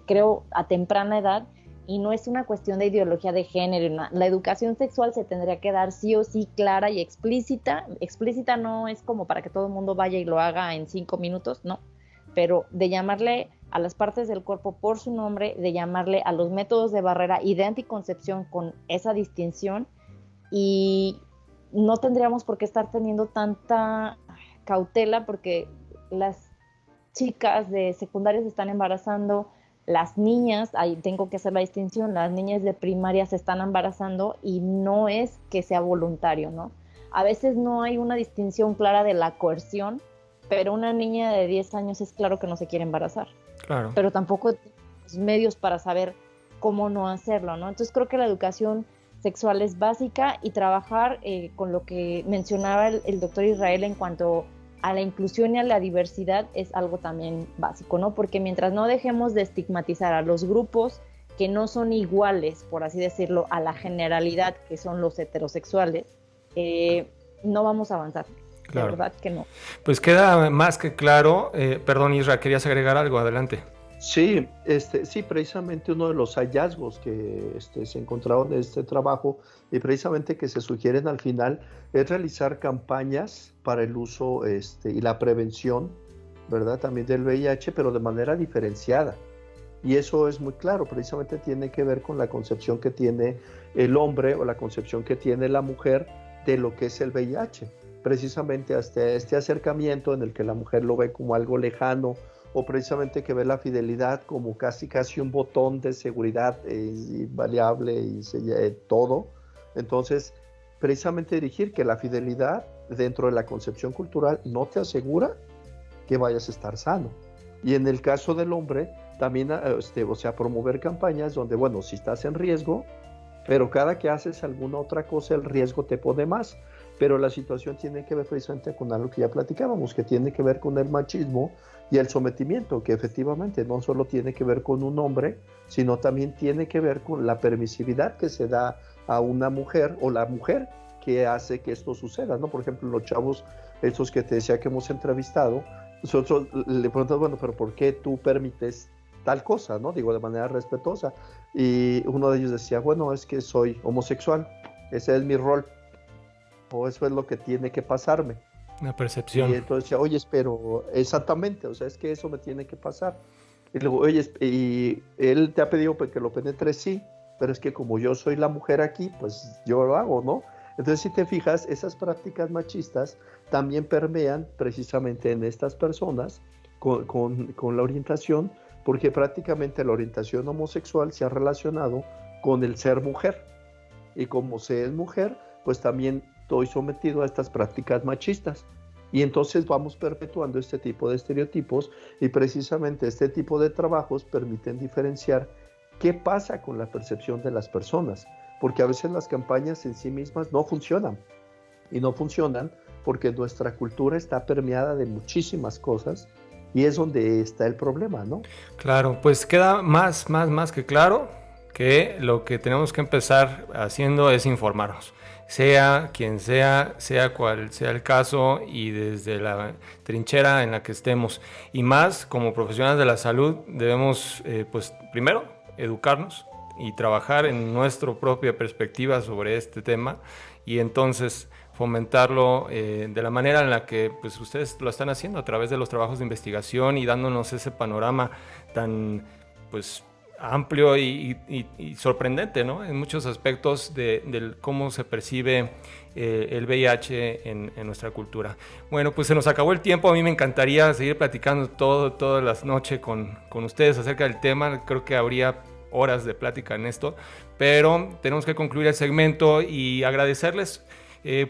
creo, a temprana edad, y no es una cuestión de ideología de género. La educación sexual se tendría que dar sí o sí clara y explícita. Explícita no es como para que todo el mundo vaya y lo haga en 5 minutos, no, pero de llamarle a las partes del cuerpo por su nombre, de llamarle a los métodos de barrera y de anticoncepción con esa distinción, y no tendríamos por qué estar teniendo tanta cautela porque las chicas de secundaria se están embarazando, las niñas, ahí tengo que hacer la distinción, las niñas de primaria se están embarazando y no es que sea voluntario, ¿no? A veces no hay una distinción clara de la coerción, pero una niña de 10 años es claro que no se quiere embarazar. Claro. Pero tampoco tiene los medios para saber cómo no hacerlo, ¿no? Entonces creo que la educación sexual es básica, y trabajar con lo que mencionaba el doctor Israel en cuanto a la inclusión y a la diversidad es algo también básico, ¿no? Porque mientras no dejemos de estigmatizar a los grupos que no son iguales, por así decirlo, a la generalidad que son los heterosexuales, no vamos a avanzar. Claro. De verdad que no. Pues queda más que claro. Perdón, Isra, querías agregar algo, adelante. Sí, sí, precisamente uno de los hallazgos que se encontraron en este trabajo y precisamente que se sugieren al final es realizar campañas para el uso y la prevención, ¿verdad? También del VIH, pero de manera diferenciada. Y eso es muy claro, precisamente tiene que ver con la concepción que tiene el hombre o la concepción que tiene la mujer de lo que es el VIH. Precisamente hasta este acercamiento en el que la mujer lo ve como algo lejano, o precisamente que ve la fidelidad como casi un botón de seguridad invariable y todo. Entonces, precisamente dirigir que la fidelidad dentro de la concepción cultural no te asegura que vayas a estar sano. Y en el caso del hombre, también, promover campañas donde, bueno, si estás en riesgo, pero cada que haces alguna otra cosa, el riesgo te pone más. Pero la situación tiene que ver precisamente con algo que ya platicábamos, que tiene que ver con el machismo y el sometimiento, que efectivamente no solo tiene que ver con un hombre, sino también tiene que ver con la permisividad que se da a una mujer o la mujer que hace que esto suceda, ¿no? Por ejemplo, los chavos, estos que te decía que hemos entrevistado, nosotros le preguntamos, bueno, pero ¿por qué tú permites tal cosa, ¿no? Digo, de manera respetuosa. Y uno de ellos decía, bueno, es que soy homosexual, ese es mi rol, o eso es lo que tiene que pasarme. Una percepción. Y entonces decía, oye, pero exactamente, o sea, es que eso me tiene que pasar. Y luego, oye, y él te ha pedido que lo penetre, sí, pero es que como yo soy la mujer aquí, pues yo lo hago, ¿no? Entonces, si te fijas, esas prácticas machistas también permean precisamente en estas personas con la orientación, porque prácticamente la orientación homosexual se ha relacionado con el ser mujer. Y como se es mujer, pues también estoy sometido a estas prácticas machistas. Y entonces vamos perpetuando este tipo de estereotipos y precisamente este tipo de trabajos permiten diferenciar qué pasa con la percepción de las personas, porque a veces las campañas en sí mismas no funcionan, y no funcionan porque nuestra cultura está permeada de muchísimas cosas y es donde está el problema, ¿no? Claro, pues queda más que claro que lo que tenemos que empezar haciendo es informarnos. Sea quien sea cual sea el caso y desde la trinchera en la que estemos. Y más como profesionales de la salud debemos, pues primero, educarnos y trabajar en nuestra propia perspectiva sobre este tema y entonces fomentarlo de la manera en la que pues, ustedes lo están haciendo a través de los trabajos de investigación y dándonos ese panorama tan pues amplio y sorprendente, ¿no? En muchos aspectos de cómo se percibe el VIH en nuestra cultura. Bueno, pues se nos acabó el tiempo. A mí me encantaría seguir platicando todas las noches con ustedes acerca del tema. Creo que habría horas de plática en esto, pero tenemos que concluir el segmento y agradecerles.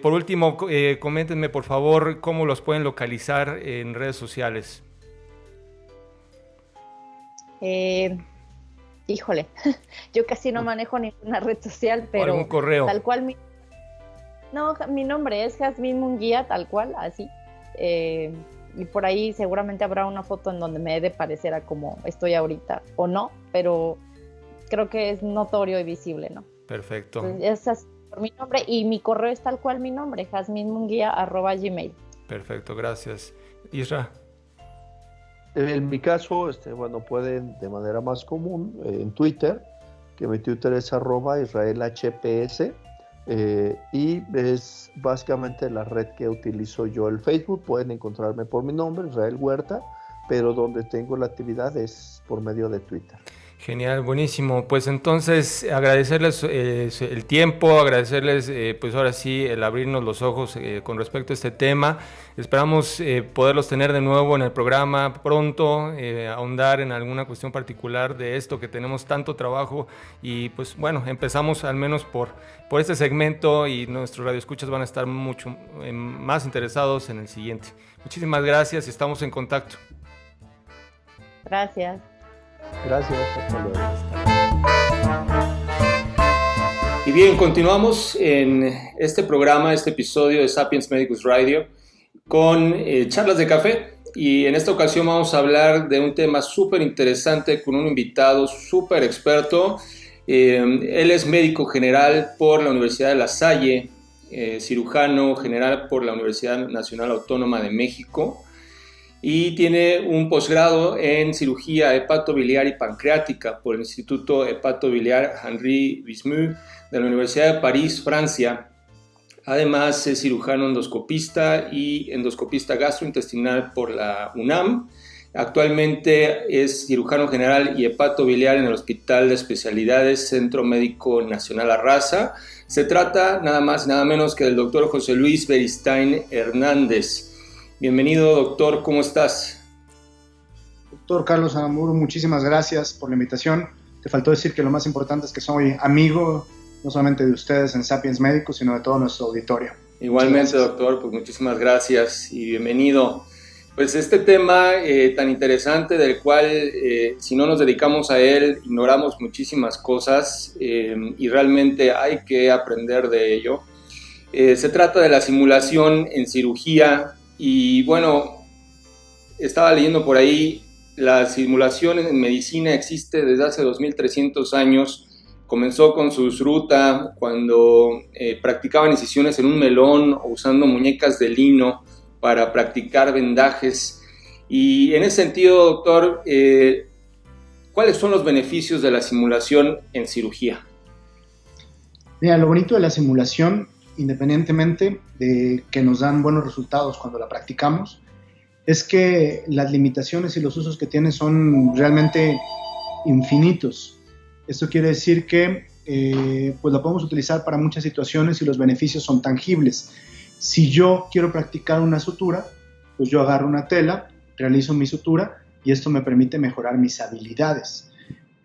Por último, coméntenme por favor cómo los pueden localizar en redes sociales. Híjole, yo casi no manejo ninguna red social, pero ¿algún correo? Tal cual mi nombre es Jazmín Munguía, tal cual, así. Y por ahí seguramente habrá una foto en donde me he de parecer a como estoy ahorita, o no, pero creo que es notorio y visible, ¿no? Perfecto. Entonces, es por mi nombre y mi correo es tal cual mi nombre, jazminmunguia@gmail. Perfecto, gracias. Isra. En mi caso, bueno, pueden de manera más común en Twitter, que mi Twitter es @israelhps, y es básicamente la red que utilizo yo. El Facebook pueden encontrarme por mi nombre, Israel Huerta, pero donde tengo la actividad es por medio de Twitter. Genial, buenísimo. Pues entonces agradecerles el tiempo, agradecerles pues ahora sí el abrirnos los ojos con respecto a este tema. Esperamos poderlos tener de nuevo en el programa pronto, ahondar en alguna cuestión particular de esto que tenemos tanto trabajo y pues bueno, empezamos al menos por este segmento y nuestros radioescuchas van a estar mucho más interesados en el siguiente. Muchísimas gracias y estamos en contacto. Gracias. Gracias, hasta luego. Y bien, continuamos en este programa, este episodio de Sapiens Medicus Radio con charlas de café y en esta ocasión vamos a hablar de un tema súper interesante con un invitado súper experto. Él es médico general por la Universidad de La Salle, cirujano general por la Universidad Nacional Autónoma de México y tiene un posgrado en cirugía hepatobiliar y pancreática por el Instituto Hepatobiliar Henri Bismuth de la Universidad de París, Francia. Además es cirujano endoscopista y endoscopista gastrointestinal por la UNAM. Actualmente es cirujano general y hepatobiliar en el Hospital de Especialidades Centro Médico Nacional Arrasa. Se trata nada más y nada menos que del doctor José Luis Beristain Hernández. Bienvenido, doctor, ¿cómo estás? Doctor Carlos Aramburu, muchísimas gracias por la invitación. Te faltó decir que lo más importante es que soy amigo no solamente de ustedes en Sapiens Médicos, sino de todo nuestro auditorio. Igualmente, doctor, pues muchísimas gracias y bienvenido. Pues este tema tan interesante del cual si no nos dedicamos a él ignoramos muchísimas cosas y realmente hay que aprender de ello. Se trata de la simulación en cirugía y bueno, estaba leyendo por ahí, la simulación en medicina existe desde hace 2300 años. Comenzó con su ruta cuando practicaban incisiones en un melón o usando muñecas de lino para practicar vendajes. Y en ese sentido, doctor, ¿cuáles son los beneficios de la simulación en cirugía? Mira, lo bonito de la simulación, independientemente de que nos dan buenos resultados cuando la practicamos, es que las limitaciones y los usos que tiene son realmente infinitos. Esto quiere decir que pues la podemos utilizar para muchas situaciones y los beneficios son tangibles. Si yo quiero practicar una sutura, pues yo agarro una tela, realizo mi sutura y esto me permite mejorar mis habilidades.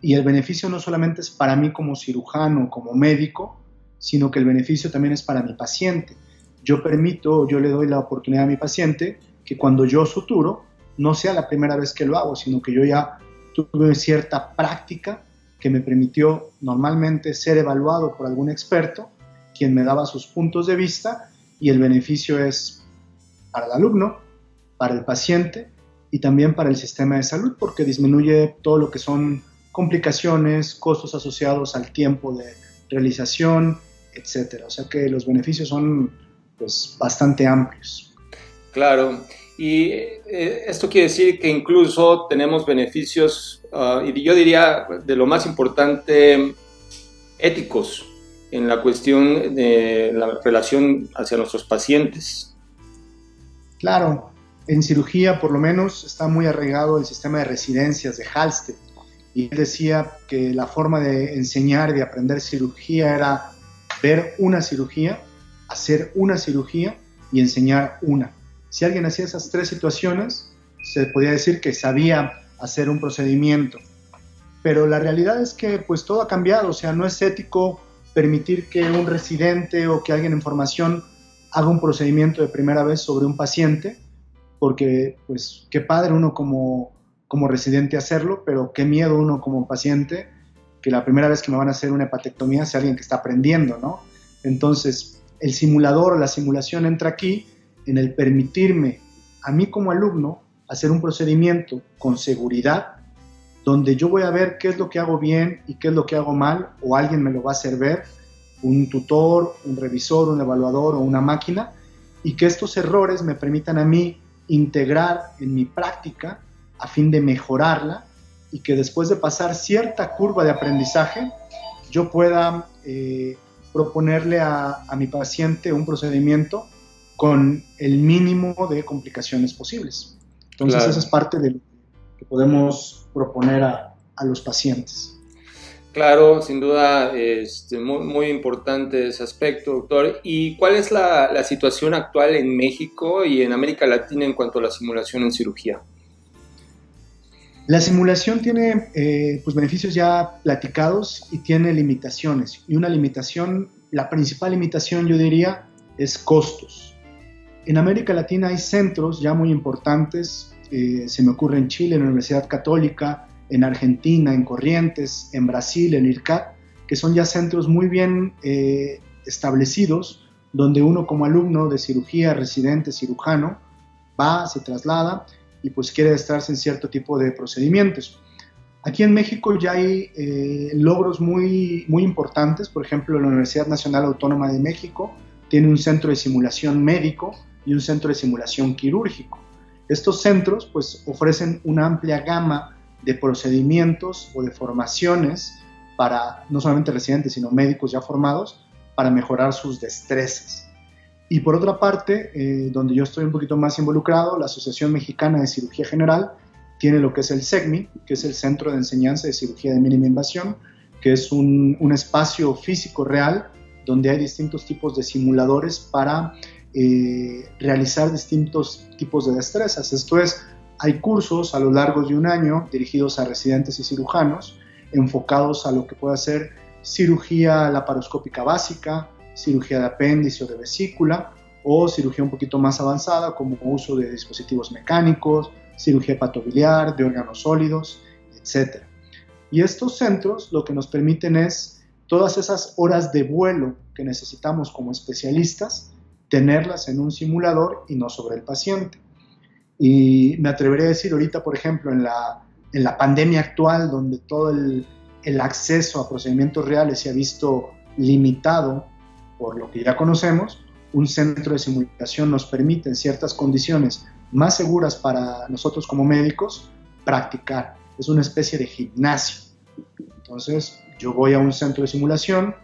Y el beneficio no solamente es para mí como cirujano, como médico, sino que el beneficio también es para mi paciente. Yo le doy la oportunidad a mi paciente que cuando yo suturo, no sea la primera vez que lo hago, sino que yo ya tuve cierta práctica que me permitió normalmente ser evaluado por algún experto, quien me daba sus puntos de vista, y el beneficio es para el alumno, para el paciente y también para el sistema de salud, porque disminuye todo lo que son complicaciones, costos asociados al tiempo de realización, etc. O sea que los beneficios son pues bastante amplios. Claro, y esto quiere decir que incluso tenemos beneficios, y yo diría de lo más importante, éticos, en la cuestión de la relación hacia nuestros pacientes. Claro, en cirugía por lo menos está muy arraigado el sistema de residencias de Halsted, y él decía que la forma de enseñar y de aprender cirugía era ver una cirugía, hacer una cirugía y enseñar una. Si alguien hacía esas tres situaciones, se podía decir que sabía hacer un procedimiento. Pero la realidad es que pues todo ha cambiado, o sea, no es ético permitir que un residente o que alguien en formación haga un procedimiento de primera vez sobre un paciente, porque pues qué padre uno como residente hacerlo, pero qué miedo uno como paciente que la primera vez que me van a hacer una hepatectomía sea alguien que está aprendiendo, ¿no? Entonces, el simulador o la simulación entra aquí en el permitirme a mí como alumno hacer un procedimiento con seguridad, donde yo voy a ver qué es lo que hago bien y qué es lo que hago mal, o alguien me lo va a hacer ver, un tutor, un revisor, un evaluador o una máquina, y que estos errores me permitan a mí integrar en mi práctica a fin de mejorarla, y que después de pasar cierta curva de aprendizaje, yo pueda proponerle a mi paciente un procedimiento con el mínimo de complicaciones posibles. Entonces, claro, esa es parte de lo que podemos proponer a los pacientes. Claro, sin duda, muy importante ese aspecto, doctor. ¿Y cuál es la situación actual en México y en América Latina en cuanto a la simulación en cirugía? La simulación tiene pues beneficios ya platicados y tiene limitaciones. Y una limitación, la principal limitación yo diría, es costos. En América Latina hay centros ya muy importantes, se me ocurre en Chile, en la Universidad Católica, en Argentina, en Corrientes, en Brasil, en IRCAD, que son ya centros muy bien establecidos, donde uno como alumno de cirugía, residente, cirujano, va, se traslada y pues quiere estarse en cierto tipo de procedimientos. Aquí en México ya hay logros muy importantes. Por ejemplo, la Universidad Nacional Autónoma de México tiene un centro de simulación médico y un centro de simulación quirúrgico. Estos centros pues ofrecen una amplia gama de procedimientos o de formaciones para no solamente residentes, sino médicos ya formados, para mejorar sus destrezas. Y por otra parte, donde yo estoy un poquito más involucrado, la Asociación Mexicana de Cirugía General tiene lo que es el CECMI, que es el Centro de Enseñanza de Cirugía de Mínima Invasión, que es un espacio físico real donde hay distintos tipos de simuladores para realizar distintos tipos de destrezas. Esto es, hay cursos a lo largo de un año dirigidos a residentes y cirujanos, enfocados a lo que puede ser cirugía laparoscópica básica, cirugía de apéndice o de vesícula, o cirugía un poquito más avanzada como uso de dispositivos mecánicos, cirugía hepatobiliar, de órganos sólidos, etc. Y estos centros lo que nos permiten es todas esas horas de vuelo que necesitamos como especialistas, tenerlas en un simulador y no sobre el paciente. Y me atrevería a decir ahorita, por ejemplo, en la pandemia actual, donde todo el acceso a procedimientos reales se ha visto limitado por lo que ya conocemos, un centro de simulación nos permite en ciertas condiciones más seguras para nosotros como médicos practicar. Es una especie de gimnasio. Entonces, yo voy a un centro de simulación,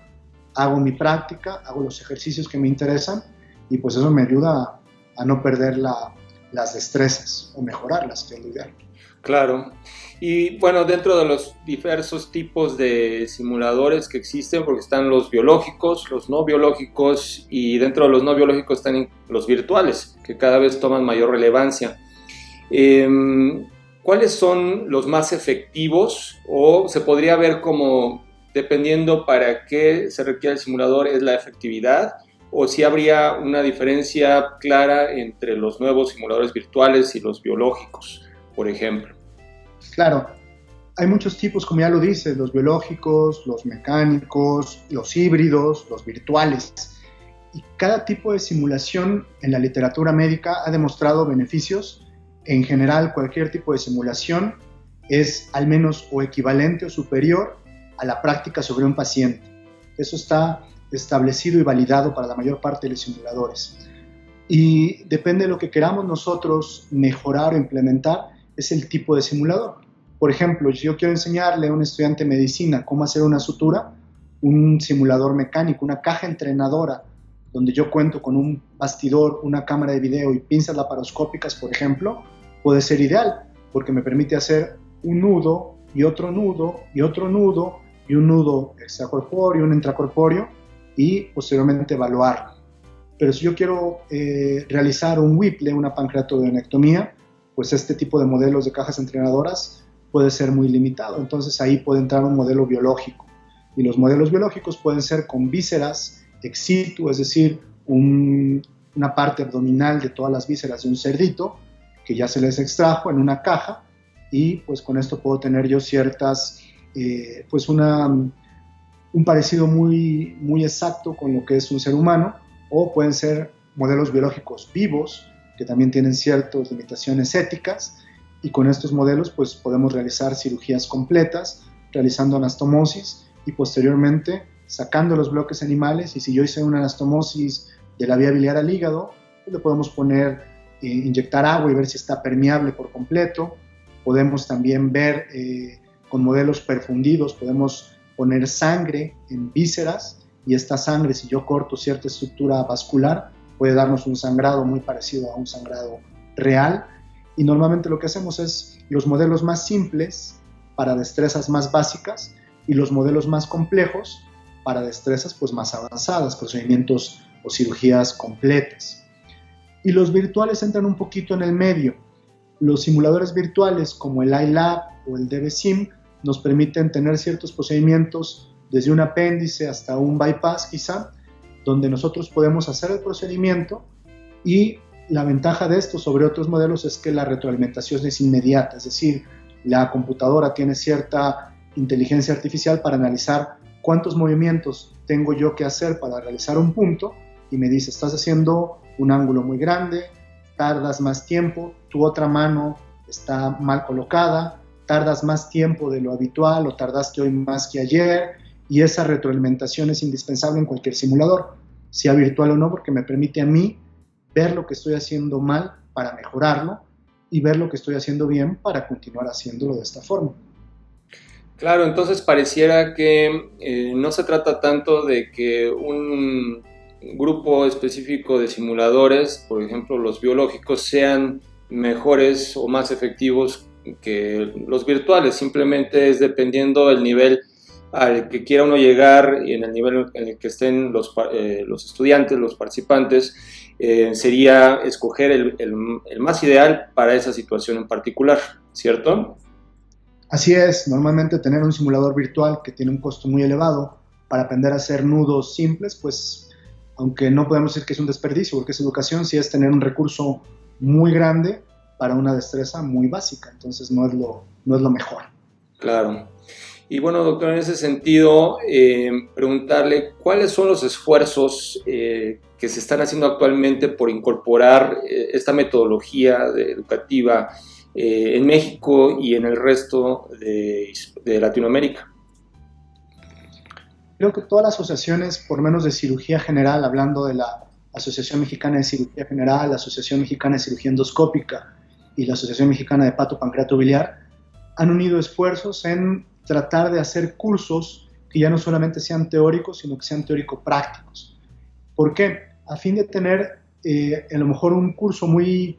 hago mi práctica, hago los ejercicios que me interesan y pues eso me ayuda a no perder las destrezas o mejorarlas, que es lo ideal. Claro. Y bueno, dentro de los diversos tipos de simuladores que existen, porque están los biológicos, los no biológicos, y dentro de los no biológicos están los virtuales, que cada vez toman mayor relevancia. ¿Cuáles son los más efectivos? O se podría ver como, dependiendo para qué se requiere el simulador, es la efectividad, o si habría una diferencia clara entre los nuevos simuladores virtuales y los biológicos, por ejemplo. Claro, hay muchos tipos, como ya lo dice, los biológicos, los mecánicos, los híbridos, los virtuales. Y cada tipo de simulación en la literatura médica ha demostrado beneficios. En general, cualquier tipo de simulación es al menos o equivalente o superior a la práctica sobre un paciente. Eso está establecido y validado para la mayor parte de los simuladores. Y depende de lo que queramos nosotros mejorar o implementar, es el tipo de simulador. Por ejemplo, si yo quiero enseñarle a un estudiante de medicina cómo hacer una sutura, un simulador mecánico, una caja entrenadora, donde yo cuento con un bastidor, una cámara de video y pinzas laparoscópicas, por ejemplo, puede ser ideal, porque me permite hacer un nudo y otro nudo y otro nudo y un nudo extracorpóreo, un intracorpóreo y posteriormente evaluarlo. Pero si yo quiero realizar un Whipple, una pancreatodenectomía, pues este tipo de modelos de cajas entrenadoras puede ser muy limitado. Entonces ahí puede entrar un modelo biológico. Y los modelos biológicos pueden ser con vísceras ex situ, es decir, una parte abdominal de todas las vísceras de un cerdito que ya se les extrajo en una caja y pues con esto puedo tener yo ciertas, pues un parecido muy, muy exacto con lo que es un ser humano, o pueden ser modelos biológicos vivos que también tienen ciertas limitaciones éticas y con estos modelos pues podemos realizar cirugías completas, realizando anastomosis y posteriormente sacando los bloques animales, y si yo hice una anastomosis de la vía biliar al hígado, pues le podemos poner, inyectar agua y ver si está permeable por completo. Podemos también ver con modelos perfundidos, podemos poner sangre en vísceras y esta sangre, si yo corto cierta estructura vascular, puede darnos un sangrado muy parecido a un sangrado real. Y normalmente lo que hacemos es los modelos más simples para destrezas más básicas y los modelos más complejos para destrezas pues más avanzadas, procedimientos o cirugías completas. Y los virtuales entran un poquito en el medio. Los simuladores virtuales como el iLab o el DBSim nos permiten tener ciertos procedimientos desde un apéndice hasta un bypass quizá, donde nosotros podemos hacer el procedimiento, y la ventaja de esto sobre otros modelos es que la retroalimentación es inmediata, es decir, la computadora tiene cierta inteligencia artificial para analizar cuántos movimientos tengo yo que hacer para realizar un punto y me dice, estás haciendo un ángulo muy grande, tardas más tiempo, tu otra mano está mal colocada, tardas más tiempo de lo habitual o tardaste hoy más que ayer, y esa retroalimentación es indispensable en cualquier simulador, sea virtual o no, porque me permite a mí ver lo que estoy haciendo mal para mejorarlo y ver lo que estoy haciendo bien para continuar haciéndolo de esta forma. Claro, entonces pareciera que no se trata tanto de que un grupo específico de simuladores, por ejemplo los biológicos, sean mejores o más efectivos que los virtuales, simplemente es dependiendo del nivel al que quiera uno llegar y en el nivel en el que estén los estudiantes, los participantes, sería escoger el más ideal para esa situación en particular, ¿cierto? Así es, normalmente tener un simulador virtual que tiene un costo muy elevado para aprender a hacer nudos simples, pues aunque no podemos decir que es un desperdicio porque es educación, sí es tener un recurso muy grande para una destreza muy básica, entonces no es lo mejor. Claro. Y bueno, doctor, en ese sentido, preguntarle cuáles son los esfuerzos que se están haciendo actualmente por incorporar esta metodología educativa en México y en el resto de Latinoamérica. Creo que todas las asociaciones, por lo menos de cirugía general, hablando de la Asociación Mexicana de Cirugía General, la Asociación Mexicana de Cirugía Endoscópica y la Asociación Mexicana de Hepato-Pancreato Biliar, han unido esfuerzos en tratar de hacer cursos que ya no solamente sean teóricos, sino que sean teórico-prácticos. ¿Por qué? A fin de tener a lo mejor un curso muy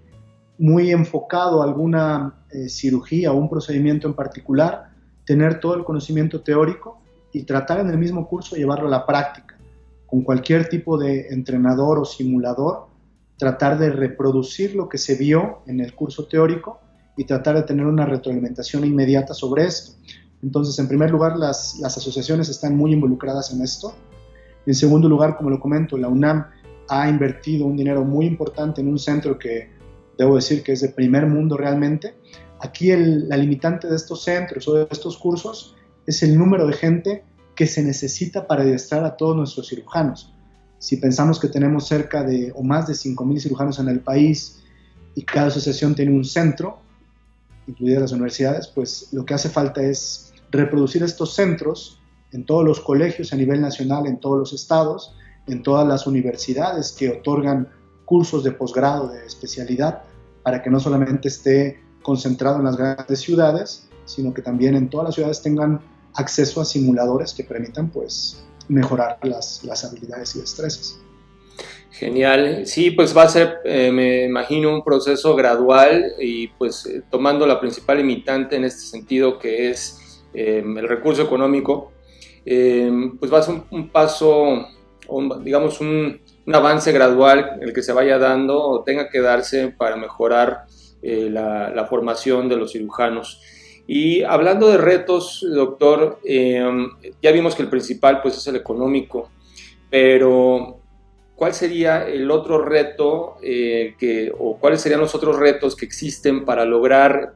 enfocado a alguna cirugía o un procedimiento en particular, tener todo el conocimiento teórico y tratar en el mismo curso llevarlo a la práctica. Con cualquier tipo de entrenador o simulador, tratar de reproducir lo que se vio en el curso teórico y tratar de tener una retroalimentación inmediata sobre esto. Entonces, en primer lugar, las asociaciones están muy involucradas en esto. En segundo lugar, como lo comento, la UNAM ha invertido un dinero muy importante en un centro que debo decir que es de primer mundo realmente. Aquí la limitante de estos centros o de estos cursos es el número de gente que se necesita para adiestrar a todos nuestros cirujanos. Si pensamos que tenemos cerca de o más de 5,000 cirujanos en el país y cada asociación tiene un centro, incluidas las universidades, pues lo que hace falta es reproducir estos centros en todos los colegios a nivel nacional, en todos los estados, en todas las universidades que otorgan cursos de posgrado, de especialidad, para que no solamente esté concentrado en las grandes ciudades, sino que también en todas las ciudades tengan acceso a simuladores que permitan pues mejorar las habilidades y destrezas. Genial, sí, pues va a ser, me imagino, un proceso gradual y pues tomando la principal limitante en este sentido que es el recurso económico, pues va a ser un paso, digamos un avance gradual el que se vaya dando o tenga que darse para mejorar la formación de los cirujanos. Y hablando de retos, doctor, ya vimos que el principal pues es el económico, pero ¿cuál sería el otro reto o cuáles serían los otros retos que existen para lograr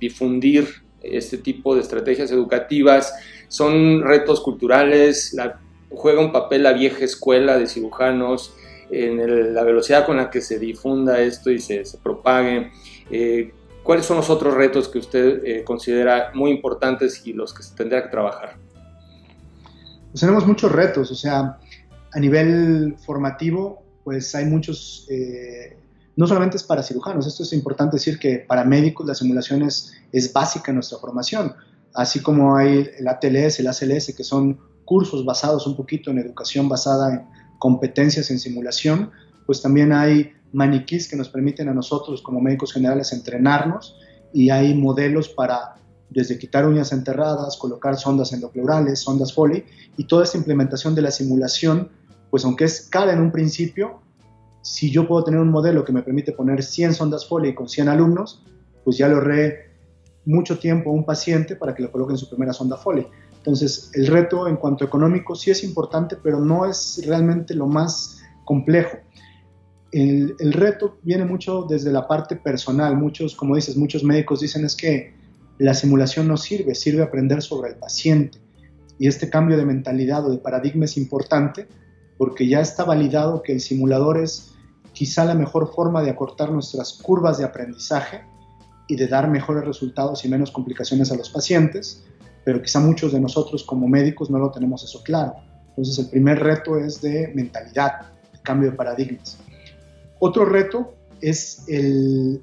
difundir este tipo de estrategias educativas? ¿Son retos culturales? ¿Juega un papel la vieja escuela de cirujanos en la velocidad con la que se difunda esto y se propague? ¿Cuáles son los otros retos que usted considera muy importantes y los que se tendrá que trabajar? Pues tenemos muchos retos, o sea, a nivel formativo, pues hay muchos, no solamente es para cirujanos, esto es importante decir que para médicos la simulación es básica en nuestra formación, así como hay el ATLS, el ACLS, que son cursos basados un poquito en educación basada en competencias en simulación, pues también hay maniquís que nos permiten a nosotros como médicos generales entrenarnos y hay modelos para desde quitar uñas enterradas, colocar sondas endopleurales, sondas Foley y toda esta implementación de la simulación, pues aunque es cara en un principio, si yo puedo tener un modelo que me permite poner 100 sondas Foley con 100 alumnos, pues ya le ahorré mucho tiempo a un paciente para que le coloquen su primera sonda Foley. Entonces el reto en cuanto a económico sí es importante, pero no es realmente lo más complejo. El reto viene mucho desde la parte personal. Muchos, como dices, muchos médicos dicen es que la simulación no sirve aprender sobre el paciente. Y este cambio de mentalidad o de paradigma es importante porque ya está validado que el simulador es quizá la mejor forma de acortar nuestras curvas de aprendizaje y de dar mejores resultados y menos complicaciones a los pacientes, pero quizá muchos de nosotros como médicos no lo tenemos eso claro. Entonces el primer reto es de mentalidad, de cambio de paradigmas. Otro reto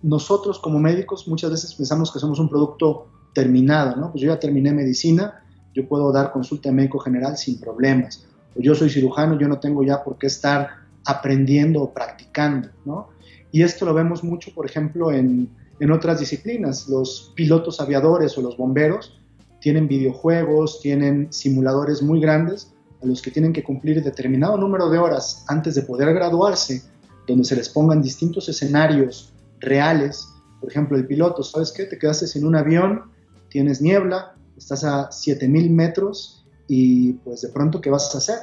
nosotros como médicos muchas veces pensamos que somos un producto terminado, ¿no? Pues yo ya terminé medicina, yo puedo dar consulta de médico general sin problemas. O yo soy cirujano, yo no tengo ya por qué estar aprendiendo o practicando, ¿no? Y esto lo vemos mucho, por ejemplo, en otras disciplinas. Los pilotos aviadores o los bomberos tienen videojuegos, tienen simuladores muy grandes a los que tienen que cumplir determinado número de horas antes de poder graduarse, donde se les pongan distintos escenarios reales. Por ejemplo, el piloto, ¿sabes qué? Te quedaste sin un avión, tienes niebla, estás a 7,000 metros y pues de pronto, ¿qué vas a hacer?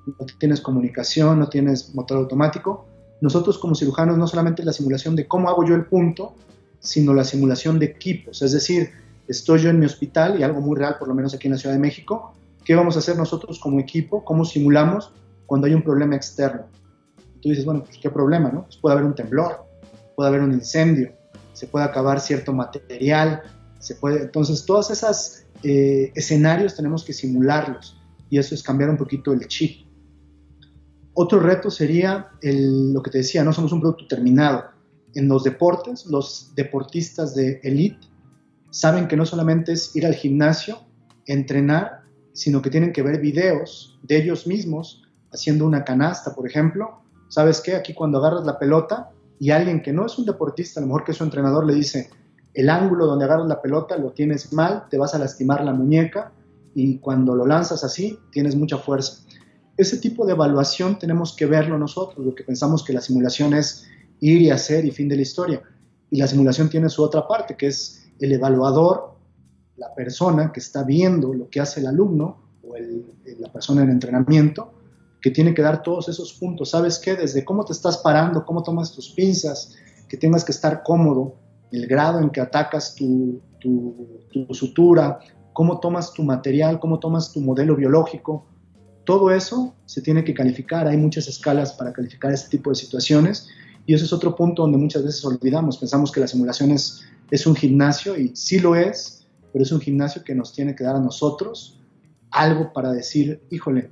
No tienes comunicación, no tienes motor automático. Nosotros como cirujanos no solamente la simulación de cómo hago yo el punto, sino la simulación de equipos. Es decir, estoy yo en mi hospital y algo muy real, por lo menos aquí en la Ciudad de México, ¿qué vamos a hacer nosotros como equipo? ¿Cómo simulamos cuando hay un problema externo? Tú dices, bueno, pues ¿qué problema, no? Pues puede haber un temblor, puede haber un incendio, se puede acabar cierto material, entonces todos esos escenarios tenemos que simularlos y eso es cambiar un poquito el chip. Otro reto sería lo que te decía, no somos un producto terminado. En los deportes, los deportistas de élite saben que no solamente es ir al gimnasio, entrenar, sino que tienen que ver videos de ellos mismos haciendo una canasta, por ejemplo. ¿Sabes qué? Aquí cuando agarras la pelota y alguien que no es un deportista, a lo mejor que es su entrenador, le dice, el ángulo donde agarras la pelota lo tienes mal, te vas a lastimar la muñeca y cuando lo lanzas así, tienes mucha fuerza. Ese tipo de evaluación tenemos que verlo nosotros, lo que pensamos que la simulación es ir y hacer y fin de la historia. Y la simulación tiene su otra parte, que es el evaluador, la persona que está viendo lo que hace el alumno o la persona en entrenamiento, que tiene que dar todos esos puntos. ¿Sabes qué? Desde cómo te estás parando, cómo tomas tus pinzas, que tengas que estar cómodo, el grado en que atacas tu sutura, cómo tomas tu material, cómo tomas tu modelo biológico. Todo eso se tiene que calificar. Hay muchas escalas para calificar este tipo de situaciones y eso es otro punto donde muchas veces olvidamos. Pensamos que la simulación es un gimnasio y sí lo es, pero es un gimnasio que nos tiene que dar a nosotros algo para decir, híjole,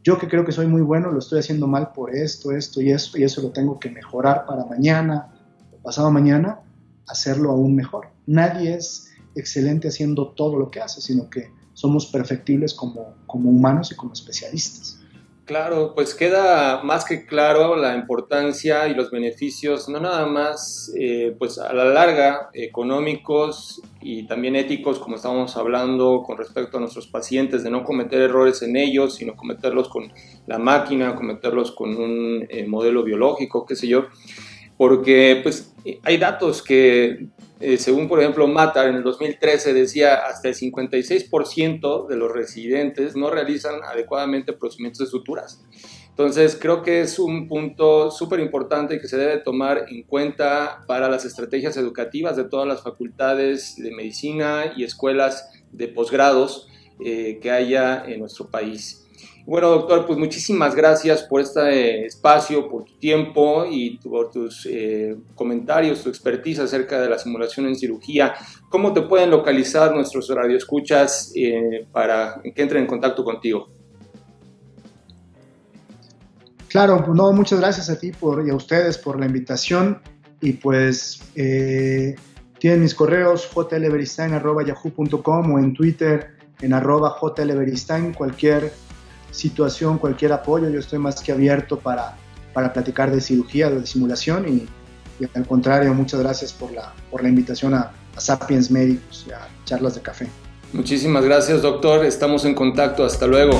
yo que creo que soy muy bueno, lo estoy haciendo mal por esto y eso lo tengo que mejorar para mañana o pasado mañana, hacerlo aún mejor. Nadie es excelente haciendo todo lo que hace, sino que somos perfectibles como humanos y como especialistas. Claro, pues queda más que claro la importancia y los beneficios, no nada más pues a la larga económicos y también éticos, como estábamos hablando con respecto a nuestros pacientes, de no cometer errores en ellos, sino cometerlos con la máquina, cometerlos con un modelo biológico, qué sé yo, porque pues hay datos que según por ejemplo Matar en el 2013 decía hasta el 56% de los residentes no realizan adecuadamente procedimientos de suturas. Entonces creo que es un punto súper importante que se debe tomar en cuenta para las estrategias educativas de todas las facultades de medicina y escuelas de posgrados que haya en nuestro país. Bueno, doctor, pues muchísimas gracias por este espacio, por tu tiempo y por tus comentarios, tu expertise acerca de la simulación en cirugía. ¿Cómo te pueden localizar nuestros radioescuchas para que entren en contacto contigo? Claro, pues no, muchas gracias a ti y a ustedes por la invitación y pues tienen mis correos jlberistain@yahoo.com o en Twitter en @jlberistain, cualquier situación, cualquier apoyo, yo estoy más que abierto para platicar de cirugía, de simulación y al contrario, muchas gracias por la invitación a Sapiens Medicus y a Charlas de Café. Muchísimas gracias, doctor, estamos en contacto, hasta luego.